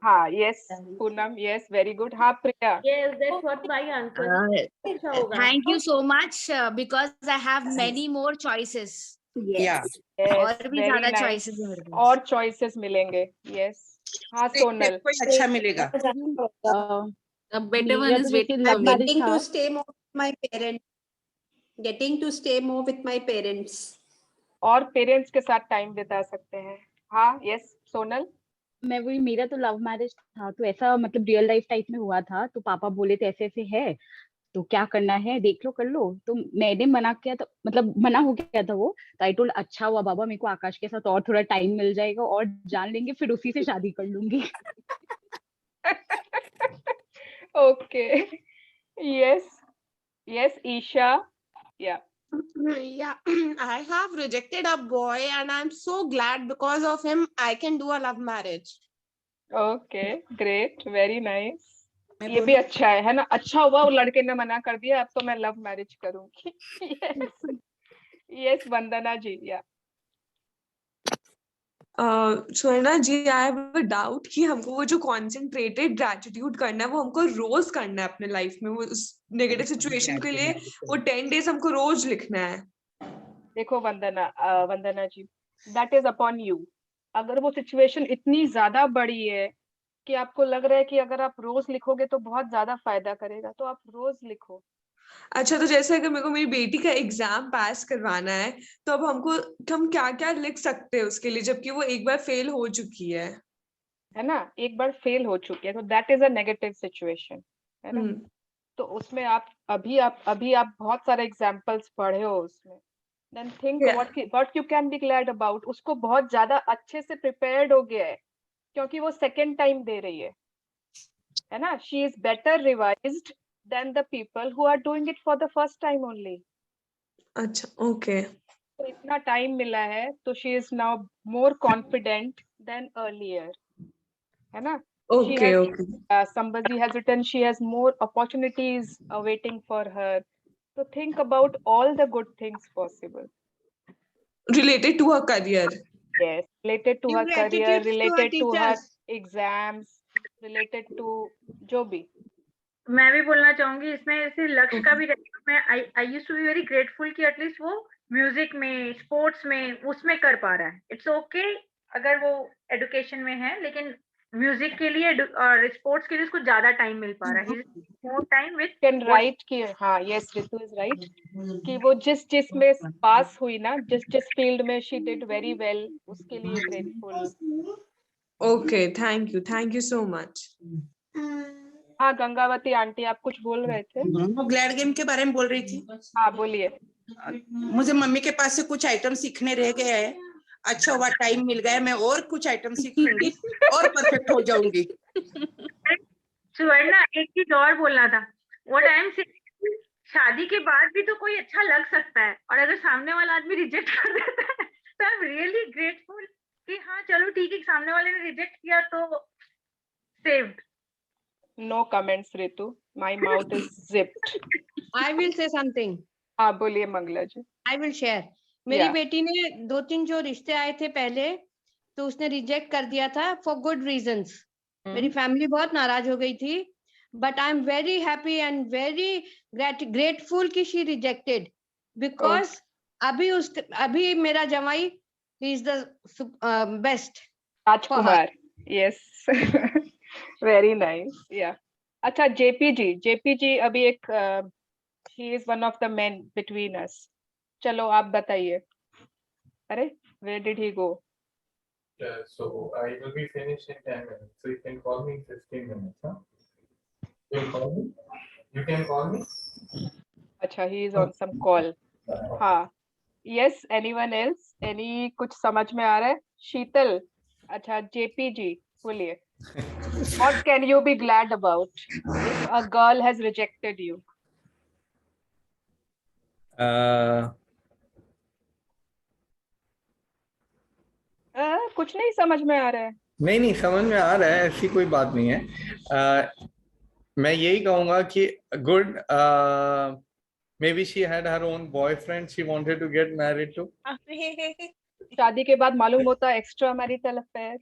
हाँ yes Poonam, yes very good. हाँ प्रिया। Yes, that's what my answer is. अच्छा होगा। Thank you so much because I have many more choices. Yes. और भी ज्यादा choices है मेरे पास। और चॉइसेस मिलेंगे। यस हाँ सोनल, कोई अच्छा मिलेगा। A better one is waiting for me. Getting to stay more with my parents. Getting to stay more with my parents. और पेरेंट्स के साथ टाइम बिता सकते हैं। हाँ यस सोनल। मैं वही, मेरा तो लव मैरिज था, तो ऐसा मतलब रियल लाइफ टाइप में हुआ था। तो पापा बोले थे ऐसे ऐसे है, तो क्या करना है देख लो कर लो। तो मैंने मना किया था, मतलब मना हो गया था वो। तो आई टोल्ड अच्छा हुआ बाबा, मेरे को आकाश के साथ और थोड़ा टाइम मिल जाएगा और जान लेंगे, फिर उसी से शादी कर लूंगी। Okay. Yes. Yes, Isha. Yeah. Yeah, I have rejected a boy and I'm so glad because of him I can do a love marriage. Okay, great, very nice. ये भी अच्छा है ना? अच्छा हुआ वो लड़के ने मना कर दिया, अब तो मैं लव मैरिज करूंगी। Yes. Yes, Vandana ji, yeah. Swarna ji, I have a doubt कि हमको वो जो कॉन्सेंट्रेटेड ग्रेटिट्यूड करना है वो हमको रोज करना है अपने लाइफ में। वो उस नेगेटिव सिचुएशन के लिए वो 10 डेज हमको रोज लिखना है। देखो वंदना जी, दैट इज अपॉन यू। अगर वो सिचुएशन इतनी ज्यादा बड़ी है कि आपको लग रहा है कि अगर आप रोज लिखोगे तो बहुत ज्यादा फायदा करेगा, तो आप रोज लिखो। अच्छा, तो जैसे अगर मेरे को मेरी बेटी का एग्जाम पास करवाना है तो अब हम क्या क्या लिख सकते हैं उसके लिए, जबकि वो एक बार फेल हो चुकी है ना? एक बार फेल हो चुकी है तो that is a negative situation, है ना? तो उसमें आप अभी आप बहुत सारे एग्जांपल्स पढ़े हो उसमें, then think what you can be glad about. उसको बहुत ज्यादा अच्छे से प्रिपेयर्ड हो गया है क्योंकि वो सेकेंड टाइम दे रही है ना? She is better revised than the people who are doing it for the first time only. अच्छा, ओके। तो इतना टाइम मिला है तो she is now more confident than earlier, है ना? Okay, okay. Somebody has written she has more opportunities awaiting for her. So think about all the good things possible. Related to her career. Yes, related to her career, related to her exams, related to जो भी। मैं भी बोलना चाहूंगी इसमें, ऐसे लक्ष्य का भी मैं I used to be very grateful कि एटलीस्ट वो म्यूजिक में, स्पोर्ट्स में, उसमें कर पा रहा है। इट्स ओके अगर वो एजुकेशन में है, लेकिन म्यूजिक के लिए और स्पोर्ट्स के लिए उसको ज्यादा टाइम मिल पा रहा है। More time with can write कि हाँ, यस, रितु इज राइट कि वो जिस में पास हुई ना, जिस फील्ड में शी डिड वेरी वेल, उसके लिए grateful. Okay, thank you so much. हाँ, गंगावती आंटी आप कुछ बोल रहे थे? वो ग्लैड गेम के बारे में बोल रही थी। हाँ, बोलिए। मुझे मम्मी के पास से कुछ आइटम सीखने रह गए हैं। अच्छा हुआ टाइम मिल गया, मैं और कुछ आइटम सीखूंगी और परफेक्ट हो जाऊंगी। सुवर्णा, एक चीज और बोलना था। व्हाट आई एम सेइंग, शादी के बाद भी तो कोई अच्छा लग सकता है, और अगर सामने वाला आदमी रिजेक्ट कर देता है तो आई एम रियली ग्रेटफुल कि हाँ चलो ठीक है, सामने वाले ने रिजेक्ट किया तो saved. No comments, Ritu. My mouth is zipped. I will say something. हाँ, बोलिए मंगला जी। I will share. मेरी बेटी ने 2-3 जो रिश्ते आए थे पहले, तो उसने रिजेक्ट कर दिया था for good reasons. मेरी फैमिली बहुत नाराज हो गई थी, but I am very happy and very grateful कि she rejected because अभी मेरा जमाई he is the best. Rajkumar, yes. Very nice, yeah. अच्छा, जेपी जी अभी एक he is one of the men between us. चलो आप बताइए। अरे, where did he go? So I will be finished in 10 minutes. So you can call me in 15 minutes, huh? You can call me? अच्छा, he is on some call. हाँ, yes, anyone else? कुछ समझ में आ रहा है? शीतल, अच्छा, जेपी जी बोलिए। What can you be glad about if a girl has rejected you? कुछ नहीं समझ में आ रहा है। नहीं समझ में आ रहा है, ऐसी कोई बात नहीं है। मैं यही कहूंगा कि good, maybe she had her own boyfriend she wanted to get married to. शादी के बाद मालूम होता है एक्स्ट्रा मैरिटल अफेयर।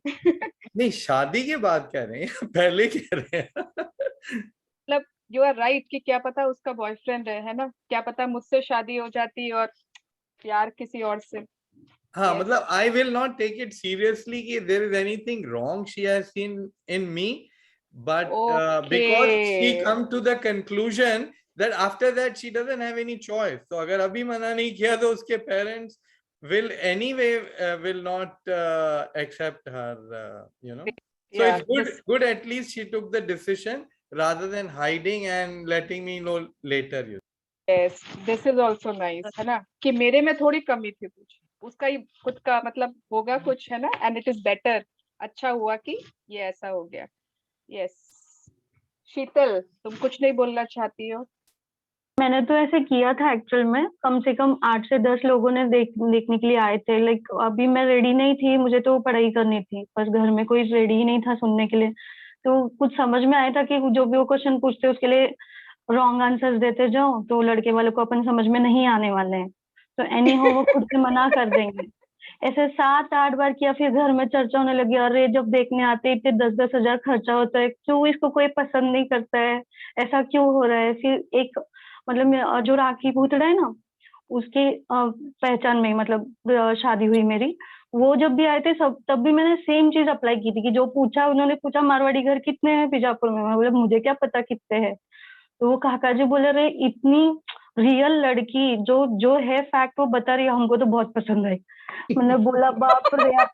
नहीं, शादी के बाद कह रहे हैं, पहले कह रहे हैं। मतलब यू आर राइट कि क्या पता उसका बॉयफ्रेंड है ना? क्या पता मुझसे शादी हो जाती और यार किसी और से। हाँ, मतलब I will not take it seriously कि there is anything wrong she has seen in me, but because she come to the conclusion that after that she doesn't have any choice. तो अगर अभी मना नहीं किया तो उसके parents will anyway will not accept her, you know. So it's good at least she took the decision rather than hiding and letting me know later. Yes, this is also nice, है ना, कि मेरे में थोड़ी कमी थी कुछ, उसका ही खुद का मतलब होगा कुछ, है ना, and it is better, अच्छा हुआ कि ये ऐसा हो गया. Yes. शीतल, तुम कुछ नहीं बोलना चाहती हो? मैंने तो ऐसे किया था एक्चुअल में, कम से कम 8 से 10 लोगों ने देखने के लिए आए थे. लाइक अभी मैं रेडी नहीं थी, मुझे तो पढ़ाई करनी थी, बस घर में कोई रेडी ही नहीं था सुनने के लिए. तो कुछ समझ में आया था कि जो भी वो क्वेश्चन पूछते उसके लिए रॉन्ग आंसर्स देते जाओ तो लड़के वालों को अपन समझ में नहीं आने वाले हैं, तो एनी हो वो खुद से मना कर देंगे. ऐसे 7-8 बार किया, फिर घर में चर्चा होने लगी, अरे जब देखने आते इतने 10-10 हजार खर्चा होता है, क्यों इसको कोई पसंद नहीं करता है, ऐसा क्यों हो रहा है. फिर एक मतलब जो राखी पूतड़ा है ना, उसकी पहचान में मतलब शादी हुई मेरी, वो जब भी आए थे सब, तब भी मैंने सेम चीज अप्लाई की थी कि जो पूछा, उन्होंने पूछा मारवाड़ी घर कितने हैं बीजापुर में, मैं बोला मुझे क्या पता कितने हैं. तो वो काका जी बोले, रहे इतनी रियल लड़की जो है फैक्ट वो बता रही है, हमको तो बहुत पसंद आई. मैंने बोला बाप रे, आप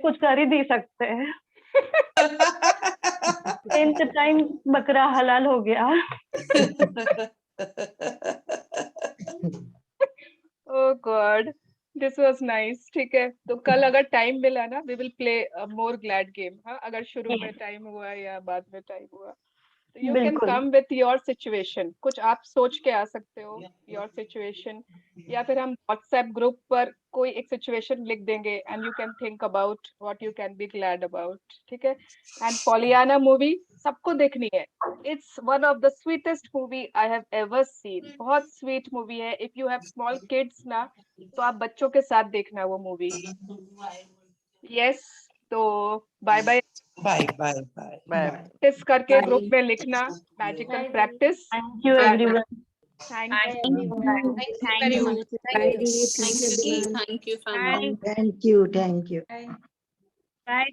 कुछ कर ही नहीं सकते हैं. 10th टाइम बकरा हलाल हो गया. Oh God, this was nice. ठीक है, तो कल अगर टाइम मिला ना, we will play a more glad game. हाँ, अगर शुरू में टाइम हुआ या बाद में टाइम हुआ, तो you can come with your situation. कुछ आप सोच के आ सकते हो, your situation, या फिर हम WhatsApp ग्रुप पर कोई एक situation लिख देंगे and you can think about what you can be glad about. ठीक है? And Pollyanna movie सबको देखनी है. It's one of the sweetest movie I have ever seen. बहुत sweet movie है. If you have small kids ना, तो आप बच्चों के साथ देखना वो movie. Yes, तो bye bye. Bye bye bye. Practice करके ग्रुप में लिखना, magical practice. Thank you everyone. Thank you. Thank you. Thank you. Thank you. Bye.